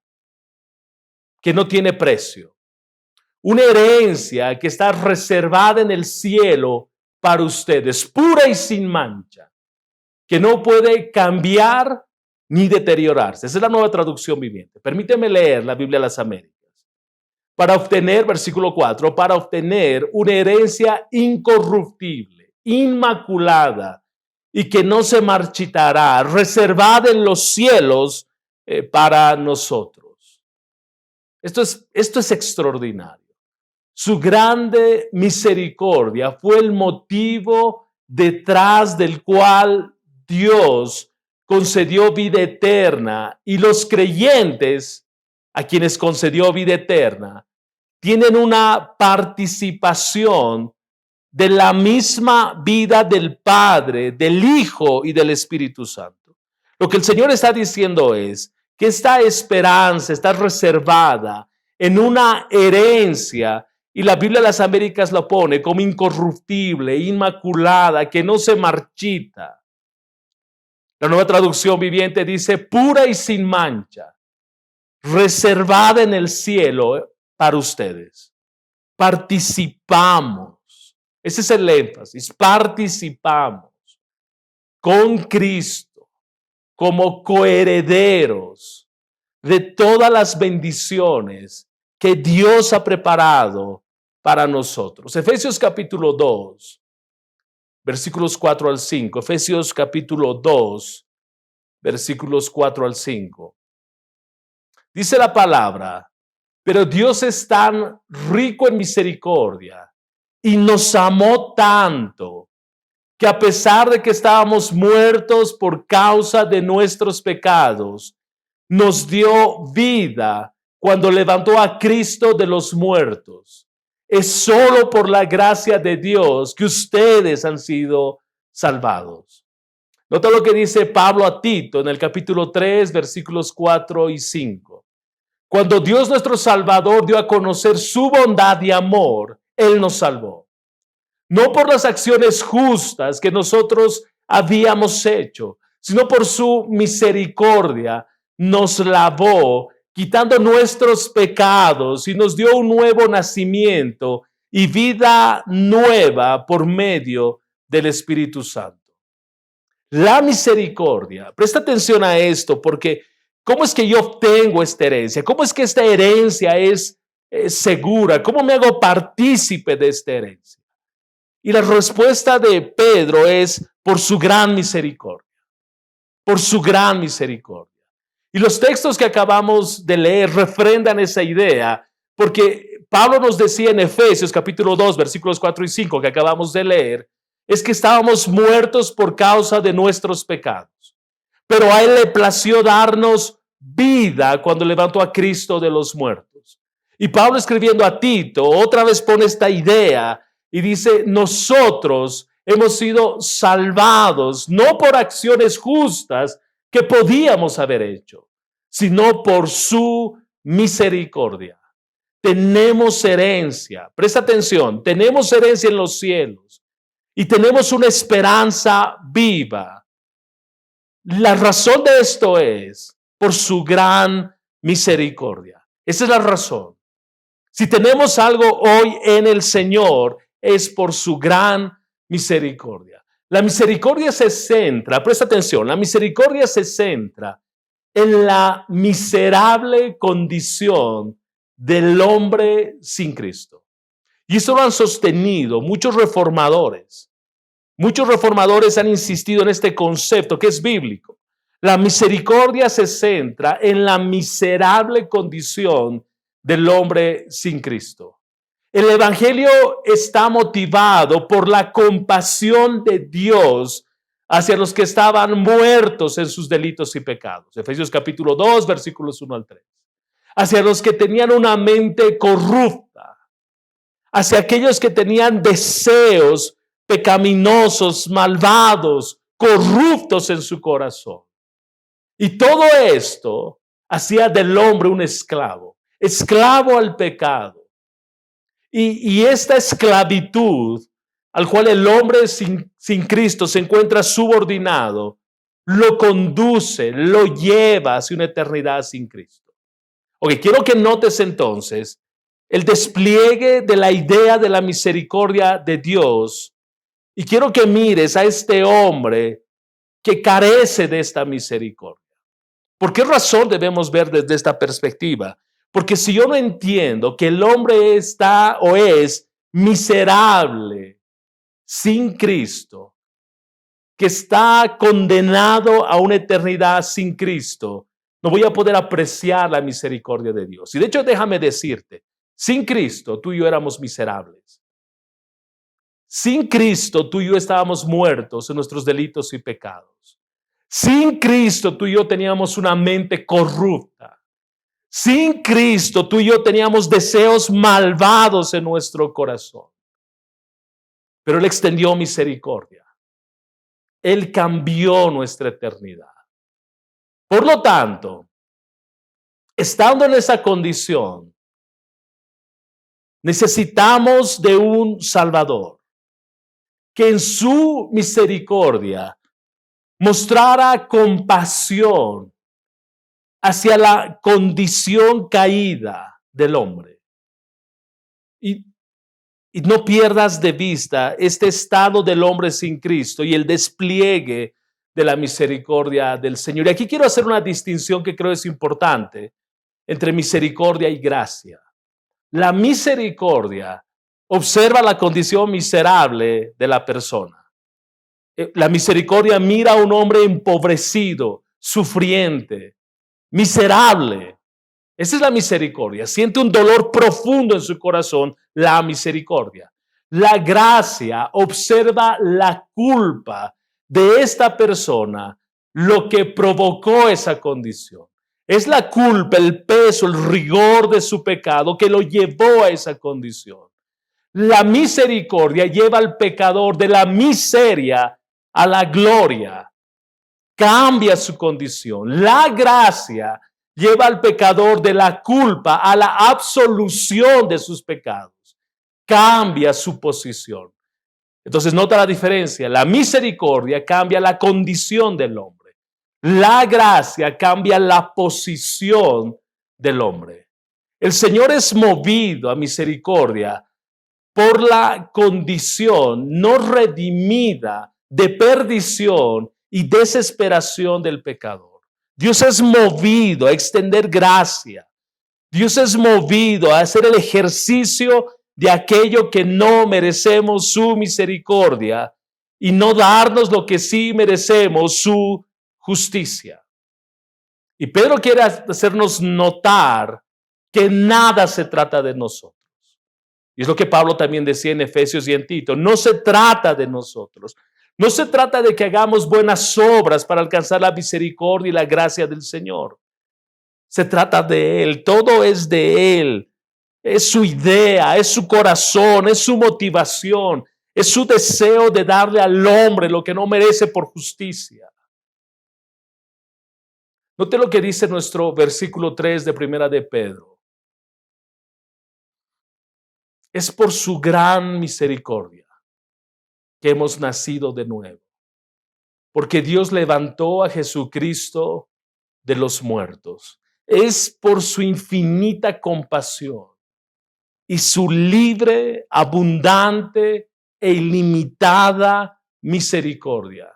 C: que no tiene precio. Una herencia que está reservada en el cielo para ustedes, pura y sin mancha, que no puede cambiar ni deteriorarse. Esa es la Nueva Traducción Viviente. Permíteme leer la Biblia de las Américas. Para obtener, versículo 4, para obtener una herencia incorruptible, inmaculada y que no se marchitará, reservada en los cielos para nosotros. Esto es extraordinario. Su grande misericordia fue el motivo detrás del cual Dios concedió vida eterna, y los creyentes a quienes concedió vida eterna tienen una participación de la misma vida del Padre, del Hijo y del Espíritu Santo. Lo que el Señor está diciendo es que esta esperanza está reservada en una herencia, y la Biblia de las Américas lo pone como incorruptible, inmaculada, que no se marchita. La Nueva Traducción Viviente dice pura y sin mancha, reservada en el cielo para ustedes. Participamos. Ese es el énfasis. Participamos con Cristo como coherederos de todas las bendiciones que Dios ha preparado para nosotros. Efesios capítulo 2, versículos 4 al 5. Efesios capítulo 2, versículos 4 al 5. Dice la palabra: pero Dios es tan rico en misericordia y nos amó tanto que, a pesar de que estábamos muertos por causa de nuestros pecados, nos dio vida cuando levantó a Cristo de los muertos. Es solo por la gracia de Dios que ustedes han sido salvados. Nota lo que dice Pablo a Tito en el capítulo 3, versículos 4 y 5. Cuando Dios nuestro Salvador dio a conocer su bondad y amor, Él nos salvó. No por las acciones justas que nosotros habíamos hecho, sino por su misericordia nos lavó, quitando nuestros pecados y nos dio un nuevo nacimiento y vida nueva por medio del Espíritu Santo. La misericordia, presta atención a esto, porque ¿cómo es que yo obtengo esta herencia? ¿Cómo es que esta herencia es segura? ¿Cómo me hago partícipe de esta herencia? Y la respuesta de Pedro es por su gran misericordia, por su gran misericordia. Y los textos que acabamos de leer refrendan esa idea, porque Pablo nos decía en Efesios capítulo 2, versículos 4 y 5 que acabamos de leer, es que estábamos muertos por causa de nuestros pecados. Pero a Él le plació darnos vida cuando levantó a Cristo de los muertos. Y Pablo, escribiendo a Tito, otra vez pone esta idea y dice, nosotros hemos sido salvados no por acciones justas que podíamos haber hecho, sino por su misericordia. Tenemos herencia, presta atención, tenemos herencia en los cielos y tenemos una esperanza viva. La razón de esto es por su gran misericordia. Esa es la razón. Si tenemos algo hoy en el Señor, es por su gran misericordia. La misericordia se centra, presta atención, la misericordia se centra en la miserable condición del hombre sin Cristo. Y eso lo han sostenido muchos reformadores. Muchos reformadores han insistido en este concepto que es bíblico. La misericordia se centra en la miserable condición del hombre sin Cristo. El evangelio está motivado por la compasión de Dios hacia los que estaban muertos en sus delitos y pecados. Efesios capítulo 2, versículos 1 al 3. Hacia los que tenían una mente corrupta, hacia aquellos que tenían deseos pecaminosos, malvados, corruptos en su corazón. Y todo esto hacía del hombre un esclavo, esclavo al pecado. Y esta esclavitud al cual el hombre sin Cristo se encuentra subordinado, lo conduce, lo lleva hacia una eternidad sin Cristo. Ok, quiero que notes entonces el despliegue de la idea de la misericordia de Dios y quiero que mires a este hombre que carece de esta misericordia. ¿Por qué razón debemos ver desde esta perspectiva? Porque si yo no entiendo que el hombre está o es miserable sin Cristo, que está condenado a una eternidad sin Cristo, no voy a poder apreciar la misericordia de Dios. Y de hecho, déjame decirte, sin Cristo tú y yo éramos miserables. Sin Cristo tú y yo estábamos muertos en nuestros delitos y pecados. Sin Cristo tú y yo teníamos una mente corrupta. Sin Cristo tú y yo teníamos deseos malvados en nuestro corazón. Pero Él extendió misericordia. Él cambió nuestra eternidad. Por lo tanto, estando en esa condición, necesitamos de un Salvador que en su misericordia mostrara compasión hacia la condición caída del hombre. Y no pierdas de vista este estado del hombre sin Cristo y el despliegue de la misericordia del Señor. Y aquí quiero hacer una distinción que creo es importante entre misericordia y gracia. La misericordia observa la condición miserable de la persona. La misericordia mira a un hombre empobrecido, sufriente, miserable. Esa es la misericordia. Siente un dolor profundo en su corazón, la misericordia. La gracia observa la culpa de esta persona, lo que provocó esa condición. Es la culpa, el peso, el rigor de su pecado que lo llevó a esa condición. La misericordia lleva al pecador de la miseria a la gloria. Cambia su condición. La gracia lleva al pecador de la culpa a la absolución de sus pecados. Cambia su posición. Entonces nota la diferencia. La misericordia cambia la condición del hombre. La gracia cambia la posición del hombre. El Señor es movido a misericordia por la condición no redimida de perdición y desesperación del pecador. Dios es movido a extender gracia. Dios es movido a hacer el ejercicio de aquello que no merecemos, su misericordia, y no darnos lo que sí merecemos, su justicia. Y Pedro quiere hacernos notar que nada se trata de nosotros. Y es lo que Pablo también decía en Efesios y en Tito. No se trata de nosotros. No se trata de que hagamos buenas obras para alcanzar la misericordia y la gracia del Señor. Se trata de Él. Todo es de Él. Es su idea, es su corazón, es su motivación, es su deseo de darle al hombre lo que no merece por justicia. Note lo que dice nuestro versículo 3 de Primera de Pedro. Es por su gran misericordia que hemos nacido de nuevo, porque Dios levantó a Jesucristo de los muertos. Es por su infinita compasión y su libre, abundante e ilimitada misericordia.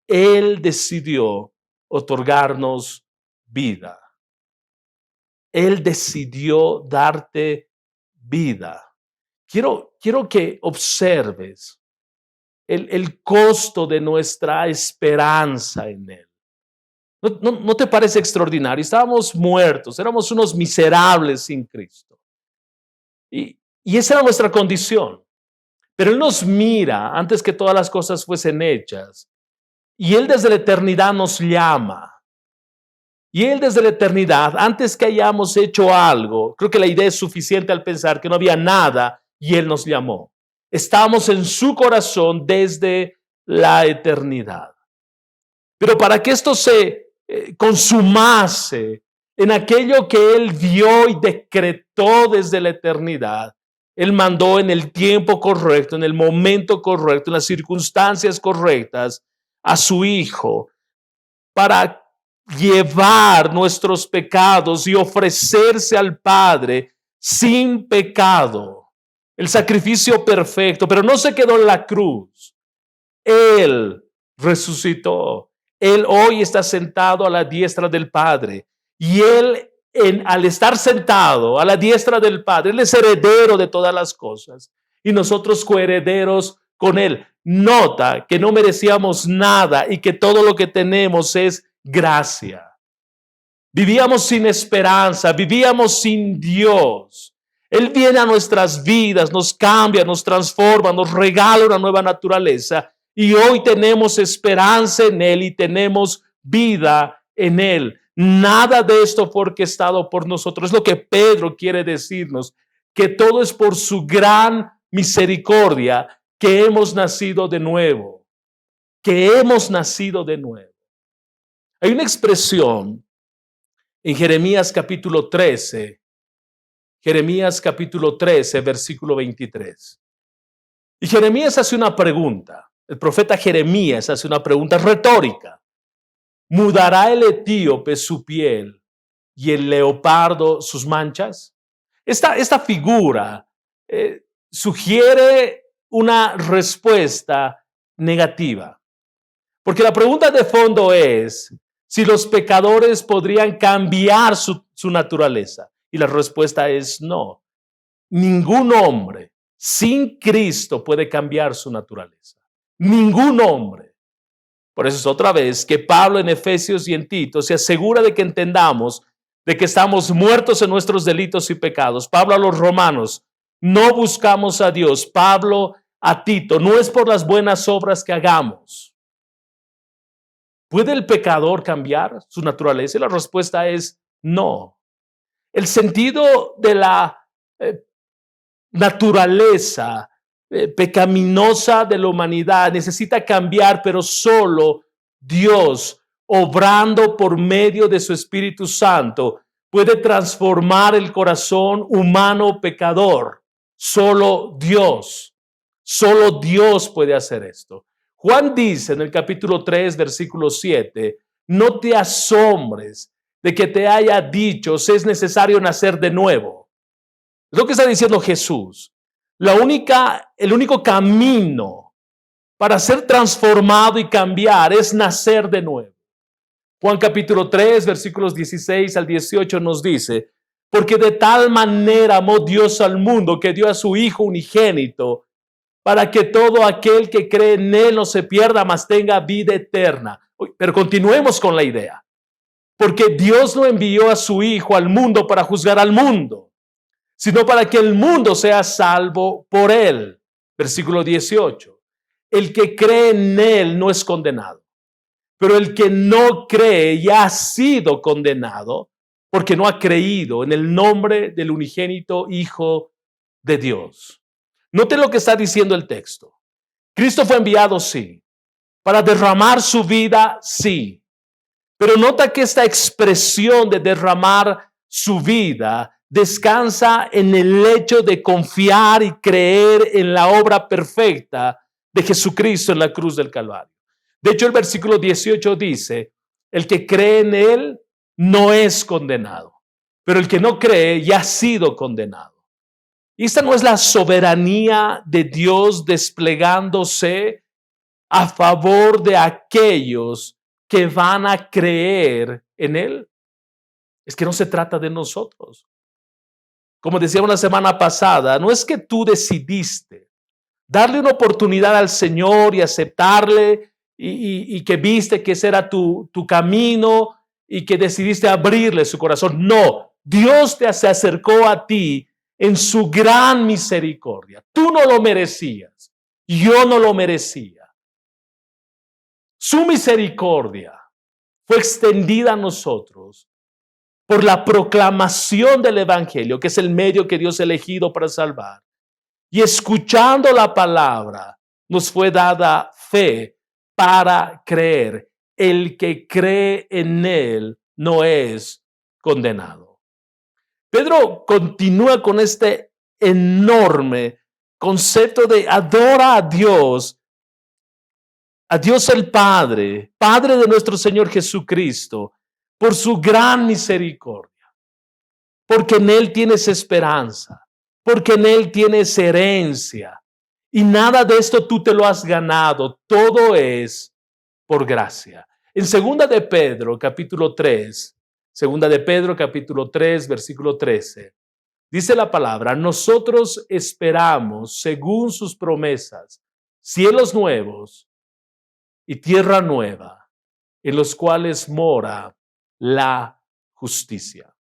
C: Él decidió otorgarnos vida. Él decidió darte vida. Quiero que observes el costo de nuestra esperanza en Él. ¿No te parece extraordinario? Estábamos muertos, éramos unos miserables sin Cristo. Y esa era nuestra condición. Pero Él nos mira antes que todas las cosas fuesen hechas. Y Él desde la eternidad nos llama. Y Él desde la eternidad, antes que hayamos hecho algo, creo que la idea es suficiente al pensar que no había nada y Él nos llamó. Estábamos en su corazón desde la eternidad. Pero para que esto se consumase en aquello que Él vio y decretó desde la eternidad, Él mandó en el tiempo correcto, en el momento correcto, en las circunstancias correctas a su Hijo para llevar nuestros pecados y ofrecerse al Padre sin pecado. El sacrificio perfecto, pero no se quedó en la cruz. Él resucitó. Él hoy está sentado a la diestra del Padre. Y Él, al estar sentado a la diestra del Padre, Él es heredero de todas las cosas. Y nosotros coherederos con Él. Nota que no merecíamos nada y que todo lo que tenemos es gracia. Vivíamos sin esperanza, vivíamos sin Dios. Él viene a nuestras vidas, nos cambia, nos transforma, nos regala una nueva naturaleza y hoy tenemos esperanza en Él y tenemos vida en Él. Nada de esto fue orquestado por nosotros. Es lo que Pedro quiere decirnos, que todo es por su gran misericordia que hemos nacido de nuevo, que hemos nacido de nuevo. Hay una expresión en Jeremías capítulo 13, versículo 23. Y Jeremías hace una pregunta. El profeta Jeremías hace una pregunta retórica. ¿Mudará el etíope su piel y el leopardo sus manchas? Esta figura sugiere una respuesta negativa. Porque la pregunta de fondo es si los pecadores podrían cambiar su naturaleza. Y la respuesta es no. Ningún hombre sin Cristo puede cambiar su naturaleza. Ningún hombre. Por eso es otra vez que Pablo en Efesios y en Tito se asegura de que entendamos de que estamos muertos en nuestros delitos y pecados. Pablo a los romanos, no buscamos a Dios. Pablo a Tito, no es por las buenas obras que hagamos. ¿Puede el pecador cambiar su naturaleza? Y la respuesta es no. El sentido de la naturaleza pecaminosa de la humanidad necesita cambiar, pero solo Dios, obrando por medio de su Espíritu Santo, puede transformar el corazón humano pecador. Solo Dios puede hacer esto. Juan dice en el capítulo 3, versículo 7, no te asombres de que te haya dicho si es necesario nacer de nuevo. Es lo que está diciendo Jesús. El único camino para ser transformado y cambiar es nacer de nuevo. Juan capítulo 3, versículos 16 al 18 nos dice, porque de tal manera amó Dios al mundo que dio a su Hijo unigénito, para que todo aquel que cree en Él no se pierda, mas tenga vida eterna. Pero continuemos con la idea. Porque Dios no envió a su Hijo al mundo para juzgar al mundo, sino para que el mundo sea salvo por Él. Versículo 18. El que cree en Él no es condenado, pero el que no cree ya ha sido condenado porque no ha creído en el nombre del unigénito Hijo de Dios. Note lo que está diciendo el texto. Cristo fue enviado, sí, para derramar su vida, sí. Pero nota que esta expresión de derramar su vida descansa en el hecho de confiar y creer en la obra perfecta de Jesucristo en la cruz del Calvario. De hecho, el versículo 18 dice, el que cree en Él no es condenado, pero el que no cree ya ha sido condenado. Y esta no es la soberanía de Dios desplegándose a favor de aquellos que van a creer en Él. Es que no se trata de nosotros. Como decíamos la semana pasada, no es que tú decidiste darle una oportunidad al Señor y aceptarle y que viste que ese era tu camino y que decidiste abrirle su corazón. No, Dios se acercó a ti en su gran misericordia. Tú no lo merecías, yo no lo merecía. Su misericordia fue extendida a nosotros por la proclamación del Evangelio, que es el medio que Dios ha elegido para salvar. Y escuchando la palabra, nos fue dada fe para creer. El que cree en Él no es condenado. Pedro continúa con este enorme concepto de adora a Dios el Padre, Padre de nuestro Señor Jesucristo, por su gran misericordia, porque en Él tienes esperanza, porque en Él tienes herencia, y nada de esto tú te lo has ganado, todo es por gracia. En segunda de Pedro, capítulo 3, versículo 13, dice la palabra, nosotros esperamos, según sus promesas, cielos nuevos y tierra nueva, en los cuales mora la justicia.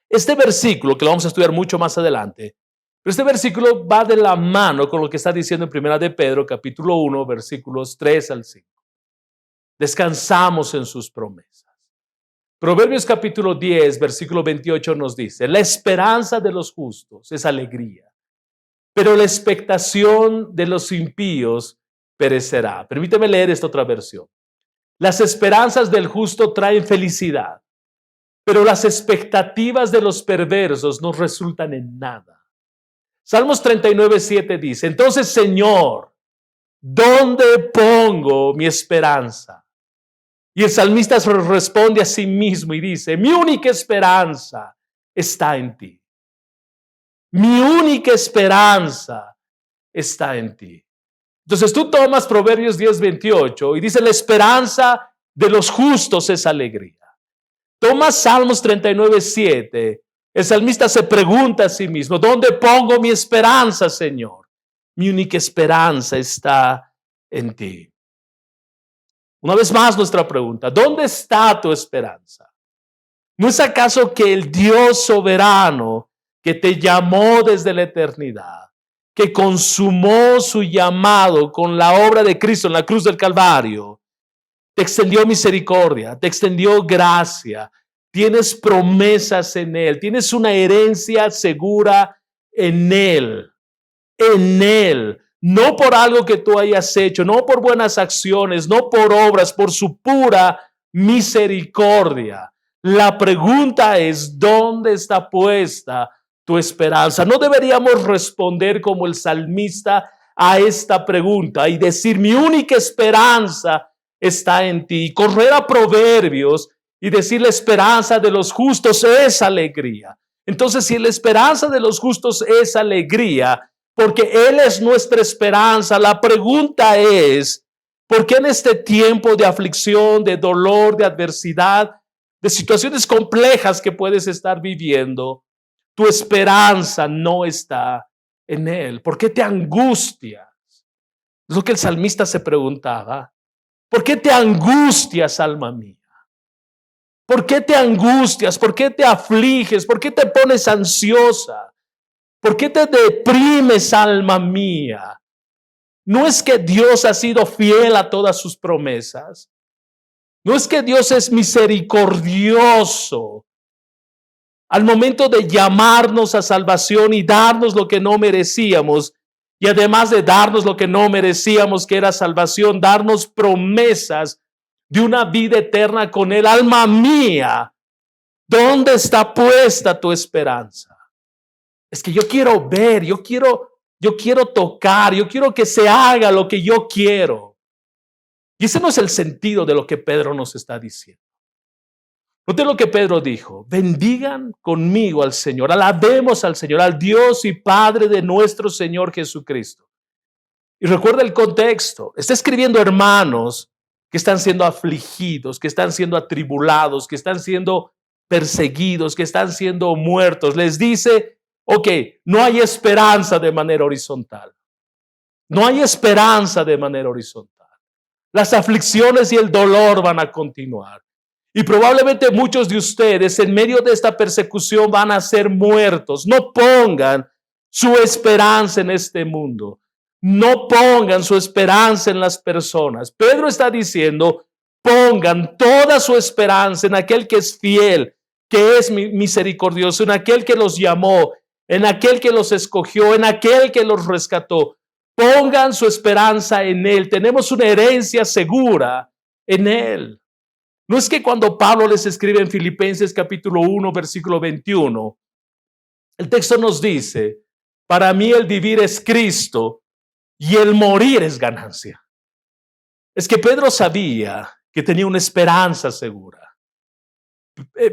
C: Este versículo, que lo vamos a estudiar mucho más adelante, pero este versículo va de la mano con lo que está diciendo en primera de Pedro, capítulo 1, versículos 3 al 5. Descansamos en sus promesas. Proverbios capítulo 10, versículo 28 nos dice, la esperanza de los justos es alegría, pero la expectación de los impíos perecerá. Permíteme leer esta otra versión. Las esperanzas del justo traen felicidad, pero las expectativas de los perversos no resultan en nada. Salmos 39, 7 dice, entonces, Señor, ¿dónde pongo mi esperanza? Y el salmista responde a sí mismo y dice, mi única esperanza está en ti. Mi única esperanza está en ti. Entonces tú tomas Proverbios 10, 28 y dice, la esperanza de los justos es alegría. Tomas Salmos 39, 7. El salmista se pregunta a sí mismo, ¿dónde pongo mi esperanza, Señor? Mi única esperanza está en ti. Una vez más nuestra pregunta, ¿dónde está tu esperanza? ¿No es acaso que el Dios soberano que te llamó desde la eternidad, que consumó su llamado con la obra de Cristo en la cruz del Calvario, te extendió misericordia, te extendió gracia, tienes promesas en Él, tienes una herencia segura en Él, no por algo que tú hayas hecho, no por buenas acciones, no por obras, por su pura misericordia. La pregunta es, ¿dónde está puesta tu esperanza? No deberíamos responder como el salmista a esta pregunta y decir, mi única esperanza está en ti. Correr a Proverbios y decir la esperanza de los justos es alegría. Entonces, si la esperanza de los justos es alegría, porque Él es nuestra esperanza, la pregunta es, ¿por qué en este tiempo de aflicción, de dolor, de adversidad, de situaciones complejas que puedes estar viviendo, tu esperanza no está en Él? ¿Por qué te angustias? Es lo que el salmista se preguntaba. ¿Por qué te angustias, alma mía? ¿Por qué te angustias? ¿Por qué te afliges? ¿Por qué te pones ansiosa? ¿Por qué te deprimes, alma mía? No es que Dios ha sido fiel a todas sus promesas. No es que Dios es misericordioso al momento de llamarnos a salvación y darnos lo que no merecíamos. Y además de darnos lo que no merecíamos, que era salvación, darnos promesas de una vida eterna con Él. Alma mía, ¿dónde está puesta tu esperanza? Es que yo quiero ver, yo quiero tocar, yo quiero que se haga lo que yo quiero. Y ese no es el sentido de lo que Pedro nos está diciendo. Note lo que Pedro dijo: bendigan conmigo al Señor, alabemos al Señor, al Dios y Padre de nuestro Señor Jesucristo. Y recuerda el contexto, está escribiendo hermanos que están siendo afligidos, que están siendo atribulados, que están siendo perseguidos, que están siendo muertos. Les dice, ok, no hay esperanza de manera horizontal. No hay esperanza de manera horizontal. Las aflicciones y el dolor van a continuar. Y probablemente muchos de ustedes en medio de esta persecución van a ser muertos. No pongan su esperanza en este mundo. No pongan su esperanza en las personas. Pedro está diciendo, pongan toda su esperanza en aquel que es fiel, que es misericordioso, en aquel que los llamó, en aquel que los escogió, en aquel que los rescató. Pongan su esperanza en Él. Tenemos una herencia segura en Él. No es que cuando Pablo les escribe en Filipenses capítulo 1, versículo 21, el texto nos dice, para mí el vivir es Cristo y el morir es ganancia. Es que Pedro sabía que tenía una esperanza segura.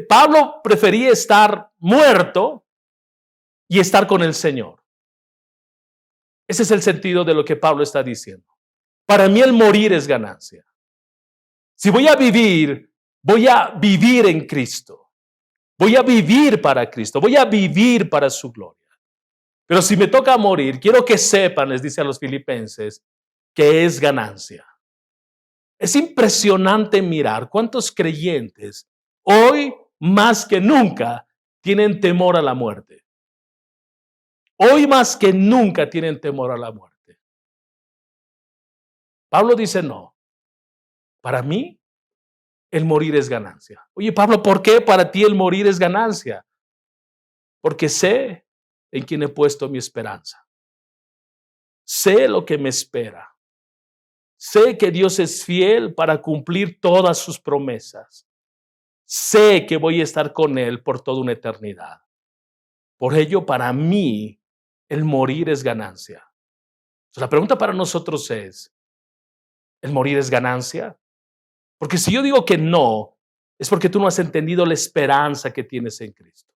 C: Pablo prefería estar muerto y estar con el Señor. Ese es el sentido de lo que Pablo está diciendo. Para mí el morir es ganancia. Si voy a vivir en Cristo. Voy a vivir para Cristo. Voy a vivir para su gloria. Pero si me toca morir, quiero que sepan, les dice a los filipenses, que es ganancia. Es impresionante mirar cuántos creyentes hoy más que nunca tienen temor a la muerte. Hoy más que nunca tienen temor a la muerte. Pablo dice no. Para mí, el morir es ganancia. Oye, Pablo, ¿por qué para ti el morir es ganancia? Porque sé en quién he puesto mi esperanza. Sé lo que me espera. Sé que Dios es fiel para cumplir todas sus promesas. Sé que voy a estar con Él por toda una eternidad. Por ello, para mí, el morir es ganancia. Entonces, la pregunta para nosotros es, ¿el morir es ganancia? Porque si yo digo que no, es porque tú no has entendido la esperanza que tienes en Cristo.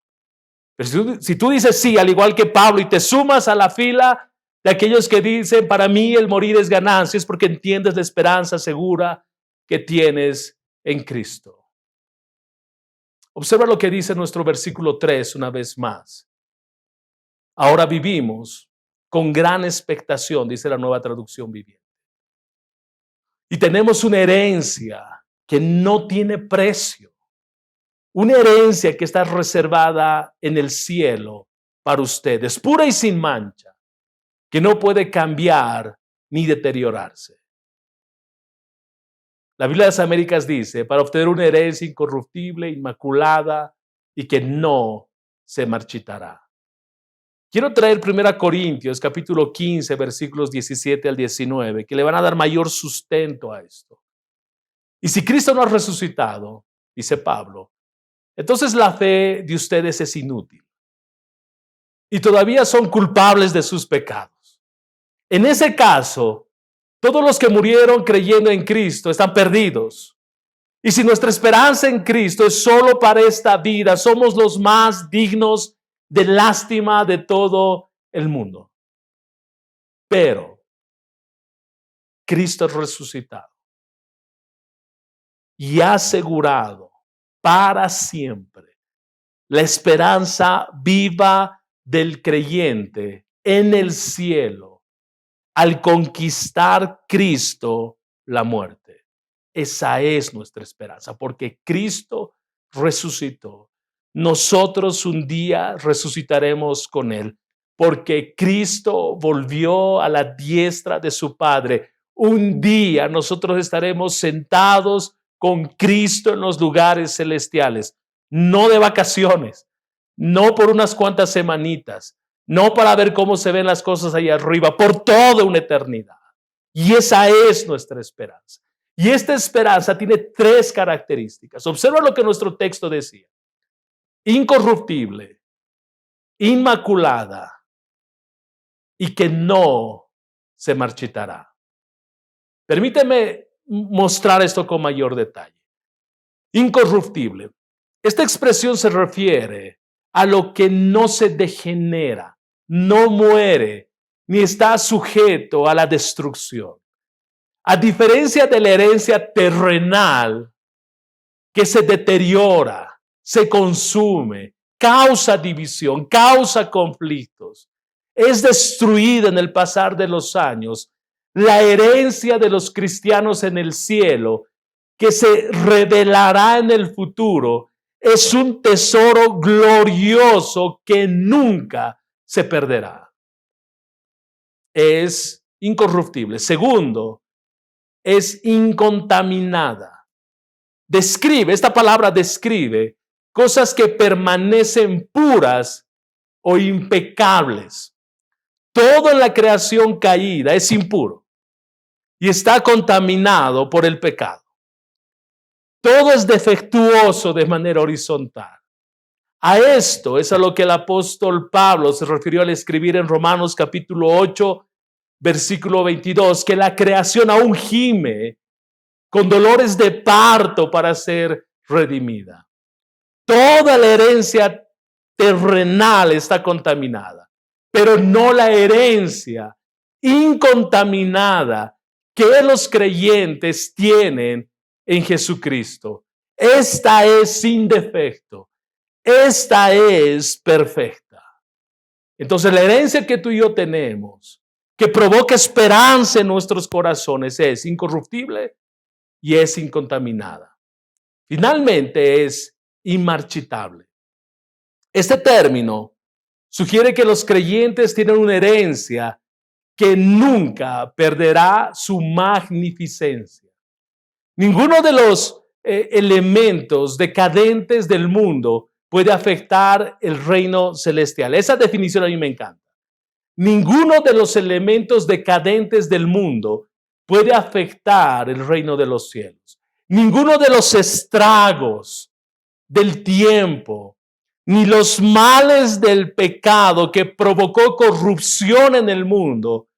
C: Pero si tú dices sí, al igual que Pablo, y te sumas a la fila de aquellos que dicen, para mí el morir es ganancia, es porque entiendes la esperanza segura que tienes en Cristo. Observa lo que dice nuestro versículo 3 una vez más. Ahora vivimos con gran expectación, dice la Nueva Traducción Viviente. Y tenemos una herencia que no tiene precio. Una herencia que está reservada en el cielo para ustedes, pura y sin mancha, que no puede cambiar ni deteriorarse. La Biblia de las Américas dice, para obtener una herencia incorruptible, inmaculada y que no se marchitará. Quiero traer 1 Corintios capítulo 15, versículos 17 al 19, que le van a dar mayor sustento a esto. Y si Cristo no ha resucitado, dice Pablo, entonces la fe de ustedes es inútil. Y todavía son culpables de sus pecados. En ese caso, Todos los que murieron creyendo en Cristo están perdidos. Y si nuestra esperanza en Cristo es solo para esta vida, somos los más dignos de lástima de todo el mundo. Pero Cristo resucitado y ha asegurado para siempre la esperanza viva del creyente en el cielo al conquistar Cristo la muerte. Esa es nuestra esperanza, porque Cristo resucitó. Nosotros un día resucitaremos con Él, porque Cristo volvió a la diestra de su Padre. Un día nosotros estaremos sentados con Cristo en los lugares celestiales, no de vacaciones, no por unas cuantas semanitas, no para ver cómo se ven las cosas ahí arriba, por toda una eternidad. Y esa es nuestra esperanza. Y esta esperanza tiene 3 características. Observa lo que nuestro texto decía: incorruptible, inmaculada y que no se marchitará. Permíteme mostrar esto con mayor detalle. Incorruptible. Esta expresión se refiere a lo que no se degenera, no muere, ni está sujeto a la destrucción. A diferencia de la herencia terrenal, que se deteriora, se consume, causa división, causa conflictos, es destruida en el pasar de los años. La herencia de los cristianos en el cielo, que se revelará en el futuro, es un tesoro glorioso que nunca se perderá. Es incorruptible. Segundo, es incontaminada. Esta palabra describe cosas que permanecen puras o impecables. Todo en la creación caída es impuro y está contaminado por el pecado. Todo es defectuoso de manera horizontal. A esto es a lo que el apóstol Pablo se refirió al escribir en Romanos capítulo 8, versículo 22, que la creación aún gime con dolores de parto para ser redimida. Toda la herencia terrenal está contaminada, pero no la herencia incontaminada que los creyentes tienen en Jesucristo. Esta es sin defecto. Esta es perfecta. Entonces la herencia que tú y yo tenemos, que provoca esperanza en nuestros corazones, es incorruptible y es incontaminada. Finalmente es inmarchitable. Este término sugiere que los creyentes tienen una herencia que nunca perderá su magnificencia. Ninguno de los elementos decadentes del mundo puede afectar el reino celestial. Esa definición a mí me encanta. Ninguno de los elementos decadentes del mundo puede afectar el reino de los cielos. Ninguno de los estragos del tiempo, ni los males del pecado que provocó corrupción en el mundo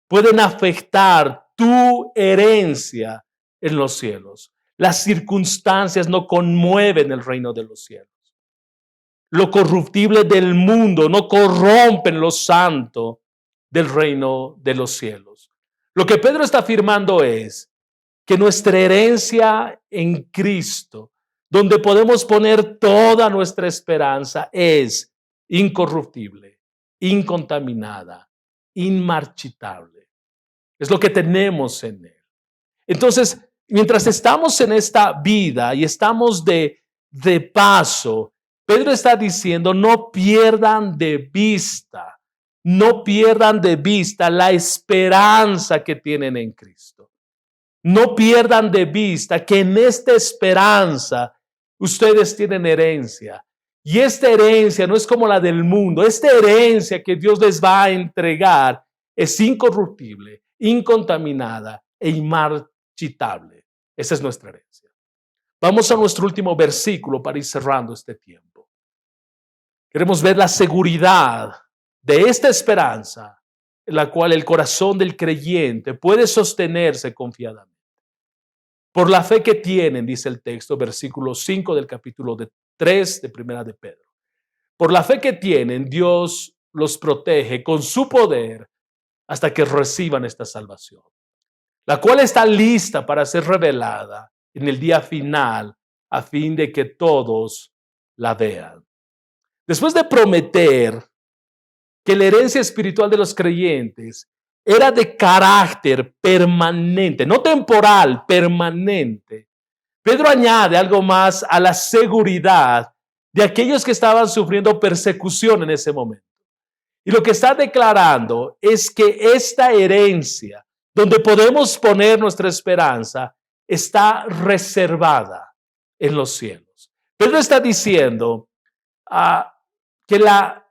C: pueden afectar tu herencia en los cielos. Las circunstancias no conmueven el reino de los cielos. Lo corruptible del mundo no corrompen lo santo del reino de los cielos. Lo que Pedro está afirmando es que nuestra herencia en Cristo, donde podemos poner toda nuestra esperanza, es incorruptible, incontaminada, inmarchitable. Es lo que tenemos en Él. Entonces, mientras estamos en esta vida y estamos de paso, Pedro está diciendo, no pierdan de vista la esperanza que tienen en Cristo. No pierdan de vista que en esta esperanza ustedes tienen herencia. Y esta herencia no es como la del mundo. Esta herencia que Dios les va a entregar es incorruptible, incontaminada e inmarchitable. Esa es nuestra herencia. Vamos a nuestro último versículo para ir cerrando este tiempo. Queremos ver la seguridad de esta esperanza la cual el corazón del creyente puede sostenerse confiadamente. Por la fe que tienen, dice el texto, versículo 5 del capítulo 3 de Primera de Pedro. Por la fe que tienen, Dios los protege con su poder hasta que reciban esta salvación, la cual está lista para ser revelada en el día final a fin de que todos la vean. Después de prometer que la herencia espiritual de los creyentes era de carácter permanente, no temporal, permanente, Pedro añade algo más a la seguridad de aquellos que estaban sufriendo persecución en ese momento. Y lo que está declarando es que esta herencia, donde podemos poner nuestra esperanza, está reservada en los cielos. Pedro está diciendo que la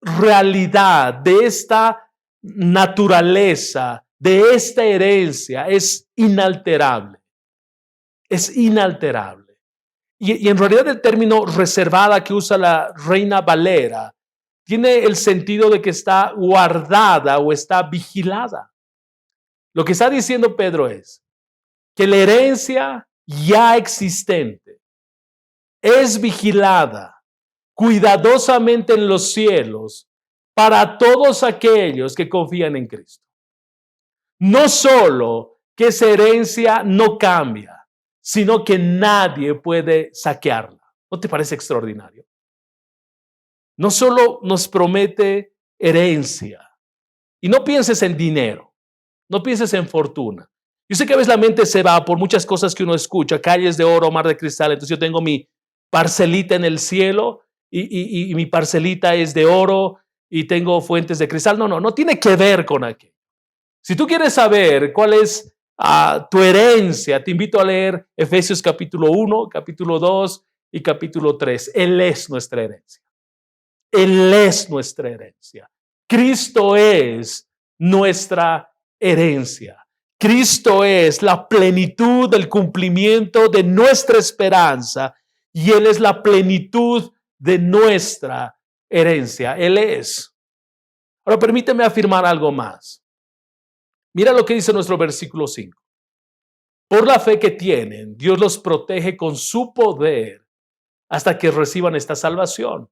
C: realidad de esta naturaleza, de esta herencia, es inalterable. Es inalterable. Y en realidad el término reservada que usa la Reina Valera tiene el sentido de que está guardada o está vigilada. Lo que está diciendo Pedro es que la herencia ya existente es vigilada cuidadosamente en los cielos para todos aquellos que confían en Cristo. No solo que esa herencia no cambia, sino que nadie puede saquearla. ¿No te parece extraordinario? No solo nos promete herencia, y no pienses en dinero, no pienses en fortuna. Yo sé que a veces la mente se va por muchas cosas que uno escucha, calles de oro, mar de cristal, entonces yo tengo mi parcelita en el cielo y mi parcelita es de oro y tengo fuentes de cristal. No tiene que ver con aquello. Si tú quieres saber cuál es tu herencia, te invito a leer Efesios capítulo 1, capítulo 2 y capítulo 3. Él es nuestra herencia. Él es nuestra herencia. Cristo es nuestra herencia. Cristo es la plenitud del cumplimiento de nuestra esperanza y Él es la plenitud de nuestra herencia. Él es. Ahora permíteme afirmar algo más. Mira lo que dice nuestro versículo 5. Por la fe que tienen, Dios los protege con su poder hasta que reciban esta salvación,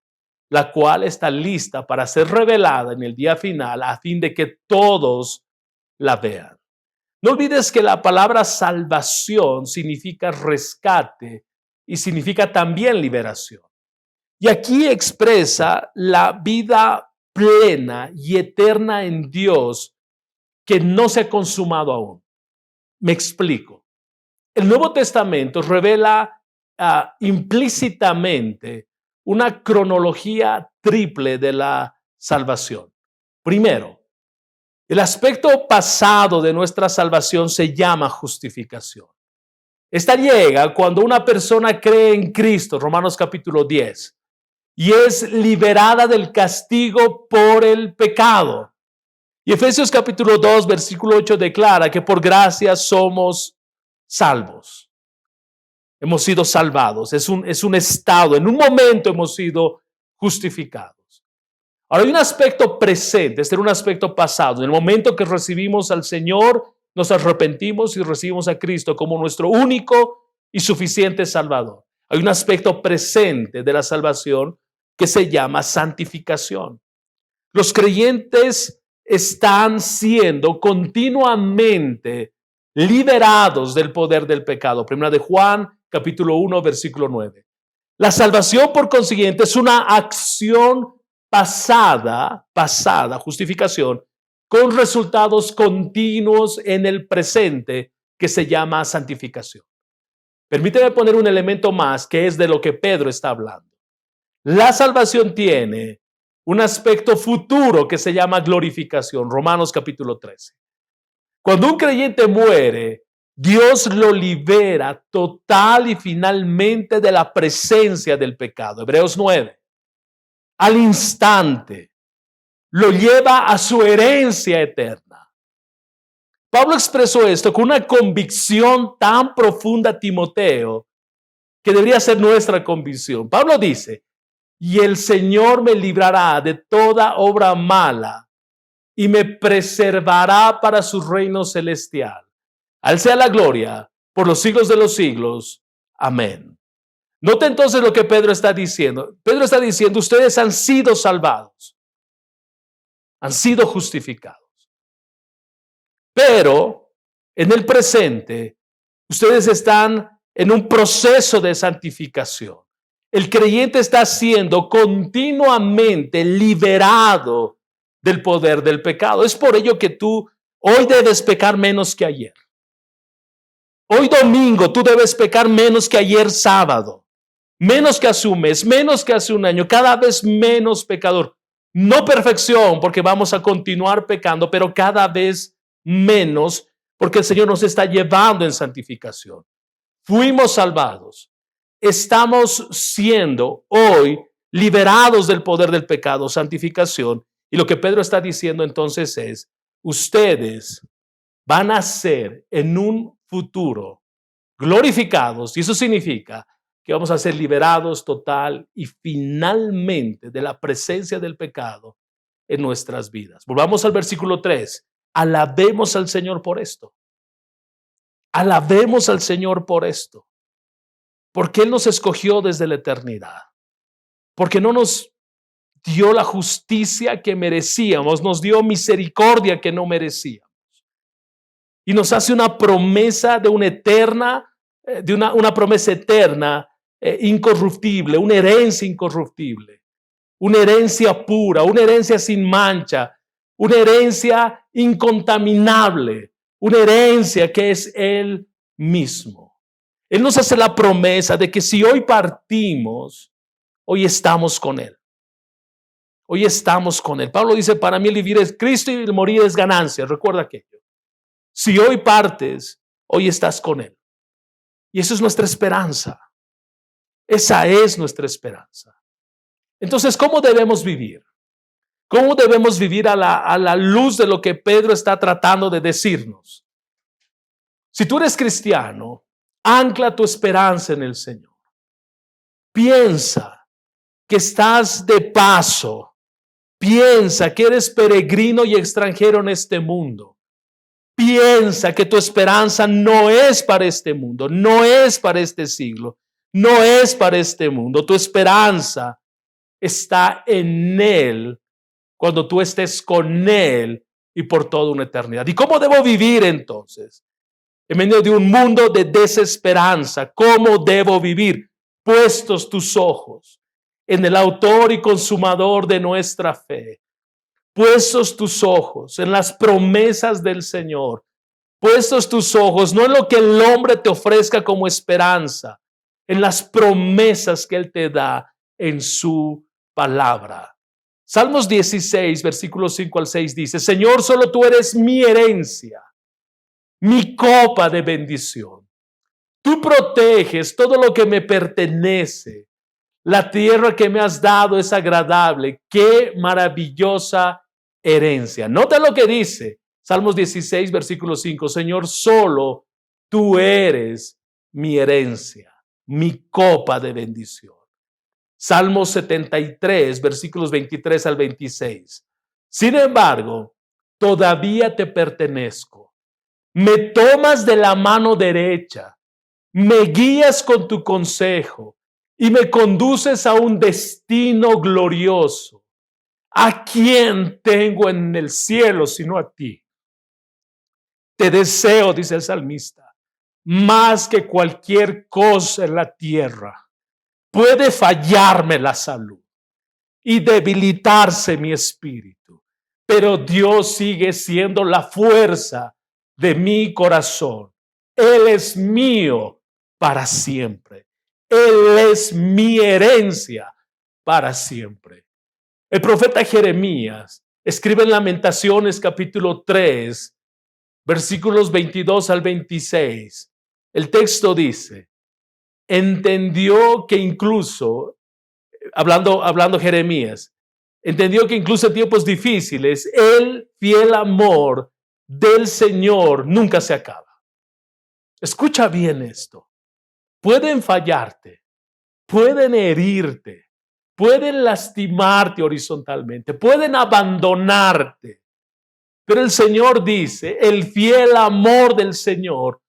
C: la cual está lista para ser revelada en el día final a fin de que todos la vean. No olvides que la palabra salvación significa rescate y significa también liberación. Y aquí expresa la vida plena y eterna en Dios que no se ha consumado aún. Me explico. El Nuevo Testamento revela implícitamente una cronología triple de la salvación. Primero, el aspecto pasado de nuestra salvación se llama justificación. Esta llega cuando una persona cree en Cristo, Romanos capítulo 10, y es liberada del castigo por el pecado. Y Efesios capítulo 2, versículo 8 declara que por gracia somos salvos. Hemos sido salvados. Es un estado. En un momento hemos sido justificados. Ahora hay un aspecto presente, este era un aspecto pasado. En el momento que recibimos al Señor, nos arrepentimos y recibimos a Cristo como nuestro único y suficiente Salvador. Hay un aspecto presente de la salvación que se llama santificación. Los creyentes están siendo continuamente liberados del poder del pecado. Primera de Juan, capítulo 1, versículo 9. La salvación, por consiguiente, es una acción pasada, justificación, con resultados continuos en el presente que se llama santificación. Permíteme poner un elemento más que es de lo que Pedro está hablando. La salvación tiene un aspecto futuro que se llama glorificación. Romanos capítulo 13. Cuando un creyente muere, Dios lo libera total y finalmente de la presencia del pecado. Hebreos 9. Al instante, lo lleva a su herencia eterna. Pablo expresó esto con una convicción tan profunda a Timoteo que debería ser nuestra convicción. Pablo dice, y el Señor me librará de toda obra mala y me preservará para su reino celestial. A Él sea la gloria por los siglos de los siglos. Amén. Note entonces lo que Pedro está diciendo. Pedro está diciendo, ustedes han sido salvados, han sido justificados. Pero en el presente, ustedes están en un proceso de santificación. El creyente está siendo continuamente liberado del poder del pecado. Es por ello que tú hoy debes pecar menos que ayer. Hoy domingo tú debes pecar menos que ayer sábado, menos que hace un mes, menos que hace un año, cada vez menos pecador. No perfección, porque vamos a continuar pecando, pero cada vez menos, porque el Señor nos está llevando en santificación. Fuimos salvados. Estamos siendo hoy liberados del poder del pecado, santificación. Y lo que Pedro está diciendo entonces es, ustedes van a ser en un futuro glorificados, y eso significa que vamos a ser liberados total y finalmente de la presencia del pecado en nuestras vidas. Volvamos al versículo 3. Alabemos al Señor por esto. Alabemos al Señor por esto. Porque Él nos escogió desde la eternidad. Porque no nos dio la justicia que merecíamos, nos dio misericordia que no merecíamos. Y nos hace una promesa de una eterna, una promesa eterna, incorruptible, una herencia incorruptible, una herencia pura, una herencia sin mancha, una herencia incontaminable, una herencia que es Él mismo. Él nos hace la promesa de que si hoy partimos, hoy estamos con Él. Hoy estamos con Él. Pablo dice, para mí el vivir es Cristo y el morir es ganancia. Recuerda aquello. Si hoy partes, hoy estás con Él. Y eso es nuestra esperanza. Esa es nuestra esperanza. Entonces, ¿cómo debemos vivir? ¿Cómo debemos vivir a la luz de lo que Pedro está tratando de decirnos? Si tú eres cristiano, ancla tu esperanza en el Señor. Piensa que estás de paso. Piensa que eres peregrino y extranjero en este mundo. Piensa que tu esperanza no es para este mundo, no es para este siglo, no es para este mundo. Tu esperanza está en Él cuando tú estés con Él y por toda una eternidad. ¿Y cómo debo vivir entonces? En medio de un mundo de desesperanza, ¿cómo debo vivir? Puestos tus ojos en el autor y consumador de nuestra fe. Puestos tus ojos en las promesas del Señor. Puestos tus ojos no en lo que el hombre te ofrezca como esperanza, en las promesas que Él te da en su palabra. Salmos 16, versículos 5 al 6 dice, Señor, solo tú eres mi herencia, mi copa de bendición. Tú proteges todo lo que me pertenece. La tierra que me has dado es agradable. Qué maravillosa herencia. Nota lo que dice Salmos 16, versículo 5. Señor, solo tú eres mi herencia, mi copa de bendición. Salmos 73, versículos 23 al 26. Sin embargo, todavía te pertenezco. Me tomas de la mano derecha, me guías con tu consejo y me conduces a un destino glorioso. ¿A quién tengo en el cielo sino a ti? Te deseo, dice el salmista, más que cualquier cosa en la tierra. Puede fallarme la salud y debilitarse mi espíritu, pero Dios sigue siendo la fuerza de mi corazón. Él es mío para siempre. Él es mi herencia para siempre. El profeta Jeremías escribe en Lamentaciones capítulo 3, versículos 22 al 26. El texto dice, entendió que incluso, hablando Jeremías, entendió que incluso en tiempos difíciles, el fiel amor del Señor nunca se acaba. Escucha bien esto. Pueden fallarte, pueden herirte, pueden lastimarte horizontalmente, pueden abandonarte, Pero el Señor dice, el fiel amor del Señor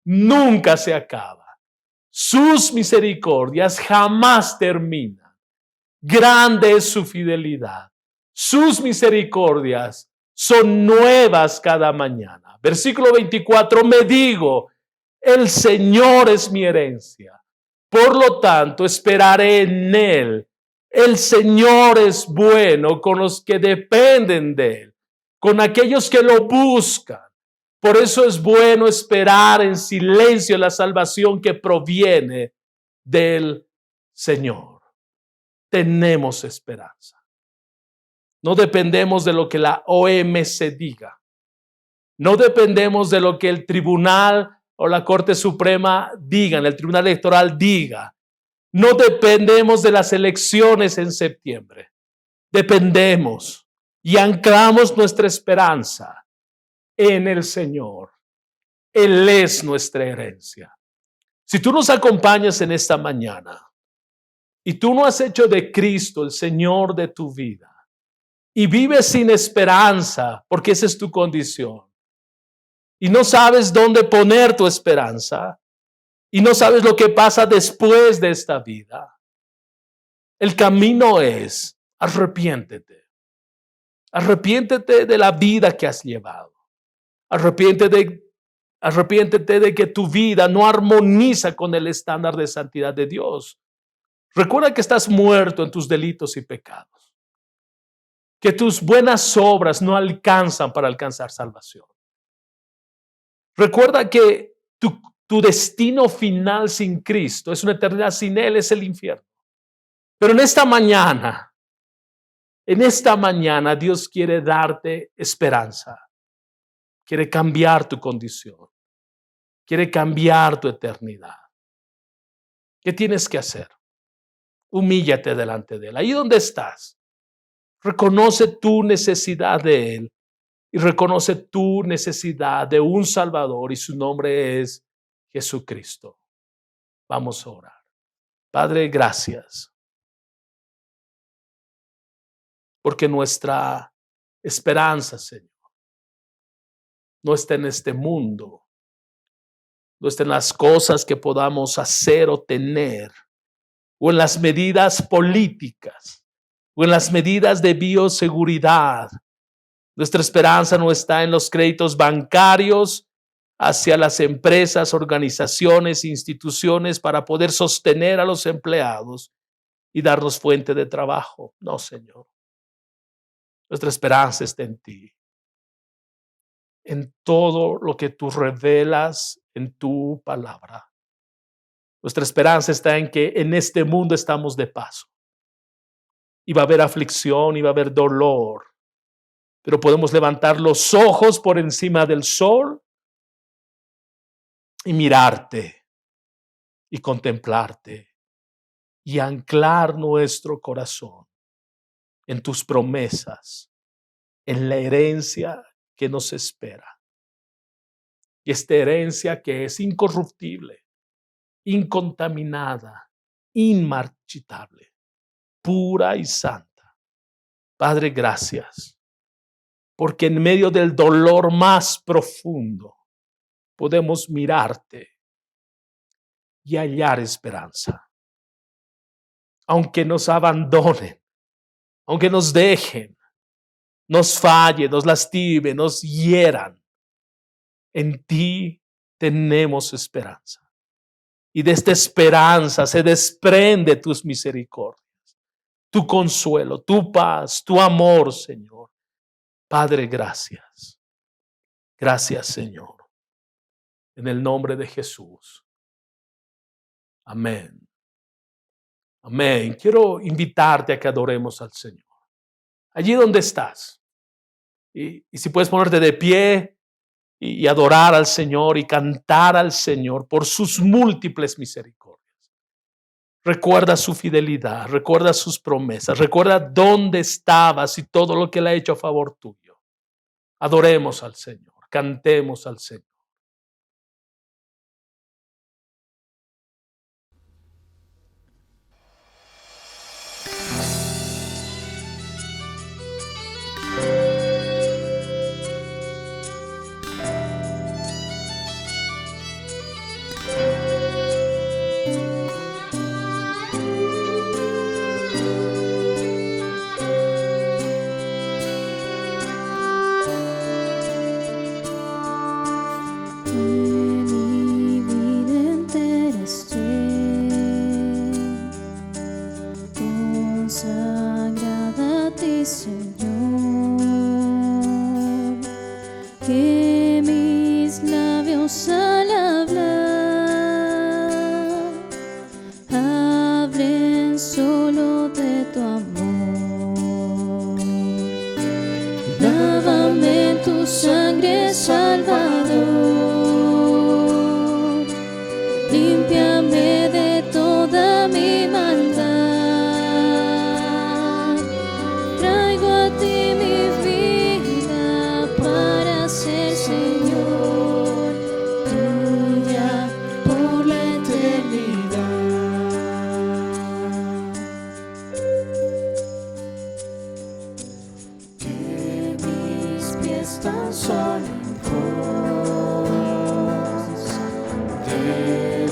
C: nunca se acaba. Sus misericordias jamás terminan. Grande es su fidelidad. Sus misericordias son nuevas cada mañana. Versículo 24, me digo, el Señor es mi herencia. Por lo tanto, esperaré en Él. El Señor es bueno con los que dependen de Él, con aquellos que lo buscan. Por eso es bueno esperar en silencio la salvación que proviene del Señor. Tenemos esperanza. No dependemos de lo que la OMS diga. No dependemos de lo que el tribunal o la Corte Suprema digan, el Tribunal Electoral diga. No dependemos de las elecciones en septiembre. Dependemos y anclamos nuestra esperanza en el Señor. Él es nuestra herencia. Si tú nos acompañas en esta mañana y tú no has hecho de Cristo el Señor de tu vida y vives sin esperanza, porque esa es tu condición, y no sabes dónde poner tu esperanza, y no sabes lo que pasa después de esta vida, el camino es arrepiéntete. Arrepiéntete de la vida que has llevado. Arrepiéntete de que tu vida no armoniza con el estándar de santidad de Dios. Recuerda que estás muerto en tus delitos y pecados. Que tus buenas obras no alcanzan para alcanzar salvación. Recuerda que tu destino final sin Cristo es una eternidad sin Él, es el infierno. Pero en esta mañana Dios quiere darte esperanza. Quiere cambiar tu condición. Quiere cambiar tu eternidad. ¿Qué tienes que hacer? Humíllate delante de Él. Ahí donde estás, reconoce tu necesidad de Él y reconoce tu necesidad de un Salvador y su nombre es Jesucristo. Vamos a orar. Padre, gracias. Porque nuestra esperanza, Señor, no está en este mundo, no está en las cosas que podamos hacer o tener, o en las medidas políticas, o en las medidas de bioseguridad. Nuestra esperanza no está en los créditos bancarios hacia las empresas, organizaciones, instituciones para poder sostener a los empleados y darnos fuente de trabajo. No, Señor. Nuestra esperanza está en ti, en todo lo que tú revelas en tu palabra. Nuestra esperanza está en que en este mundo estamos de paso. Y va a haber aflicción, y va a haber dolor, pero podemos levantar los ojos por encima del sol y mirarte y contemplarte y anclar nuestro corazón en tus promesas, en la herencia que nos espera. Y esta herencia que es incorruptible, incontaminada, inmarchitable, pura y santa. Padre, gracias, porque en medio del dolor más profundo podemos mirarte y hallar esperanza. Aunque nos abandonen, aunque nos dejen, nos fallen, nos lastimen, nos hieran, en ti tenemos esperanza. Y de esta esperanza se desprende tus misericordias, tu consuelo, tu paz, tu amor, Señor. Padre, gracias. Gracias, Señor. En el nombre de Jesús. Amén. Amén. Quiero invitarte a que adoremos al Señor. Allí donde estás. Y si puedes ponerte de pie y adorar al Señor y cantar al Señor por sus múltiples misericordias. Recuerda su fidelidad, recuerda sus promesas, recuerda dónde estabas y todo lo que Él ha hecho a favor tuyo. Adoremos al Señor, cantemos al Señor.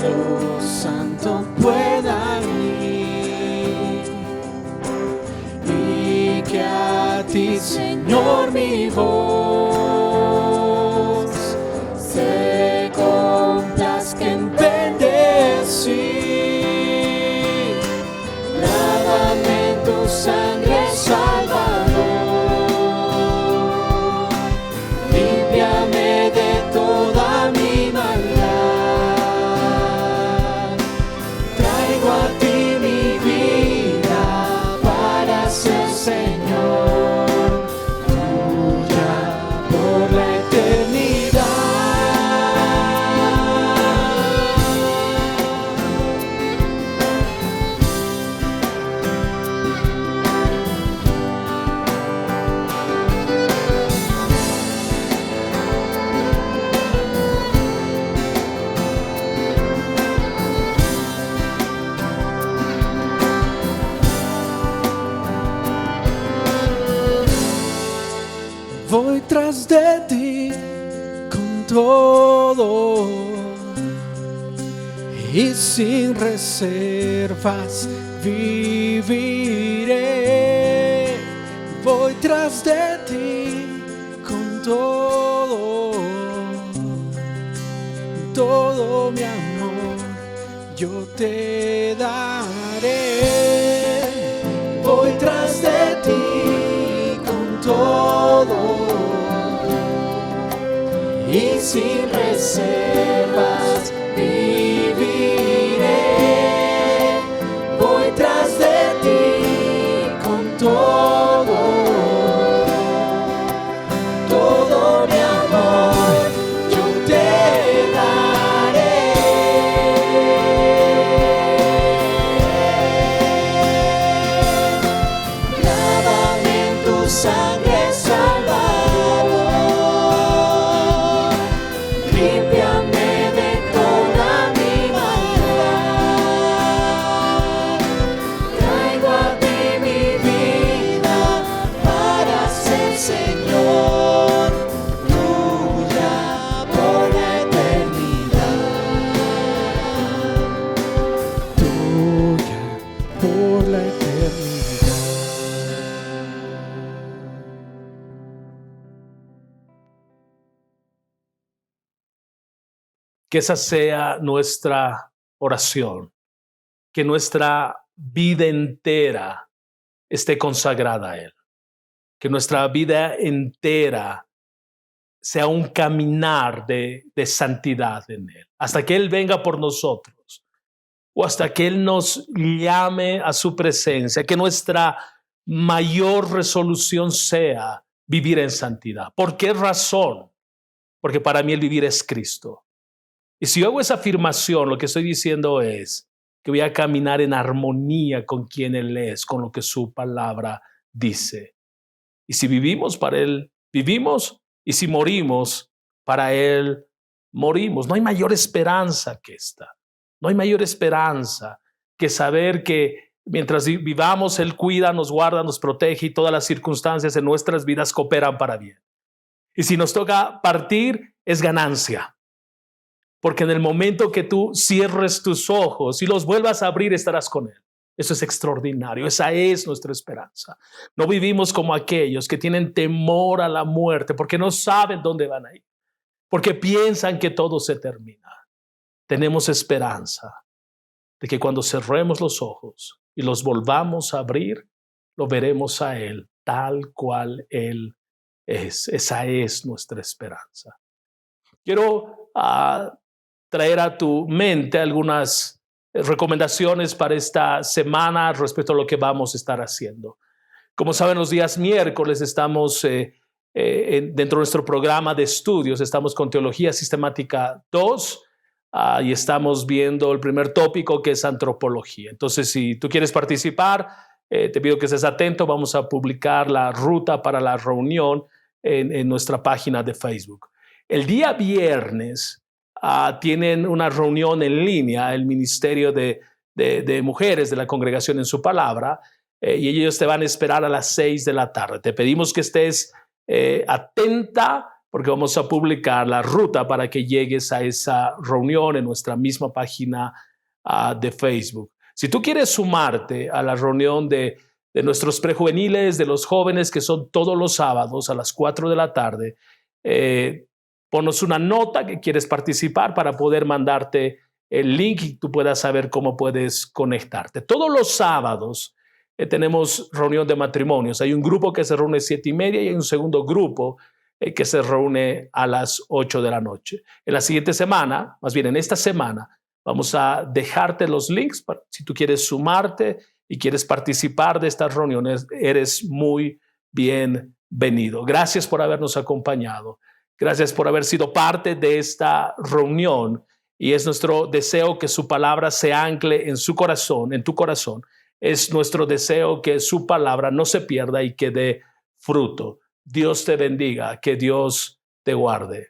B: Los santos puedan ir y que a ti, Señor, mi voz se complazca en bendecir. Lávame en tu sangre, Salvador, límpiame de toda mi maldad. Traigo a ti mi vida para ser Señor, tuya por la eternidad. Voy tras de ti con todo y sin reservas viviré. Voy tras de ti con todo mi amor yo te daré. Voy tras de ti con todo y sin reservas viviré. Voy tras de ti con todo mi amor yo te daré. Lávame en tu sangre, Salvador, límpiame de toda mi maldad. Traigo a ti mi vida para ser Señor, tuya por la eternidad. Tuya por la eternidad.
C: Que esa sea nuestra oración, que nuestra vida entera esté consagrada a Él, que nuestra vida entera sea un caminar de santidad en Él, hasta que Él venga por nosotros o hasta que Él nos llame a su presencia, que nuestra mayor resolución sea vivir en santidad. ¿Por qué razón? Porque para mí el vivir es Cristo. Y si yo hago esa afirmación, lo que estoy diciendo es que voy a caminar en armonía con quien Él es, con lo que su palabra dice. Y si vivimos para Él, vivimos. Y si morimos, para Él morimos. No hay mayor esperanza que esta. No hay mayor esperanza que saber que mientras vivamos, Él cuida, nos guarda, nos protege y todas las circunstancias en nuestras vidas cooperan para bien. Y si nos toca partir, es ganancia. Porque en el momento que tú cierres tus ojos y los vuelvas a abrir, estarás con Él. Eso es extraordinario. Esa es nuestra esperanza. No vivimos como aquellos que tienen temor a la muerte porque no saben dónde van a ir, porque piensan que todo se termina. Tenemos esperanza de que cuando cerremos los ojos y los volvamos a abrir, lo veremos a Él tal cual Él es. Esa es nuestra esperanza. Quiero traer a tu mente algunas recomendaciones para esta semana respecto a lo que vamos a estar haciendo. Como saben, los días miércoles estamos dentro de nuestro programa de estudios, estamos con Teología Sistemática 2 y estamos viendo el primer tópico, que es antropología. Entonces, si tú quieres participar, te pido que estés atento. Vamos a publicar la ruta para la reunión en nuestra página de Facebook. El día viernes tienen una reunión en línea, el Ministerio de Mujeres de la Congregación en su Palabra, y ellos te van a esperar a las 6 de la tarde. Te pedimos que estés atenta porque vamos a publicar la ruta para que llegues a esa reunión en nuestra misma página de Facebook. Si tú quieres sumarte a la reunión de nuestros prejuveniles, de los jóvenes, que son todos los sábados a las 4 de la tarde, ponnos una nota que quieres participar para poder mandarte el link y tú puedas saber cómo puedes conectarte. Todos los sábados tenemos reunión de matrimonios. Hay un grupo que se reúne 7:30 y hay un segundo grupo que se reúne a las 8 de la noche. En la siguiente semana, más bien en esta semana, vamos a dejarte los links si tú quieres sumarte y quieres participar de estas reuniones. Eres muy bienvenido. Gracias por habernos acompañado. Gracias por haber sido parte de esta reunión. Y es nuestro deseo que su palabra se ancle en su corazón, en tu corazón. Es nuestro deseo que su palabra no se pierda y que dé fruto. Dios te bendiga, que Dios te guarde.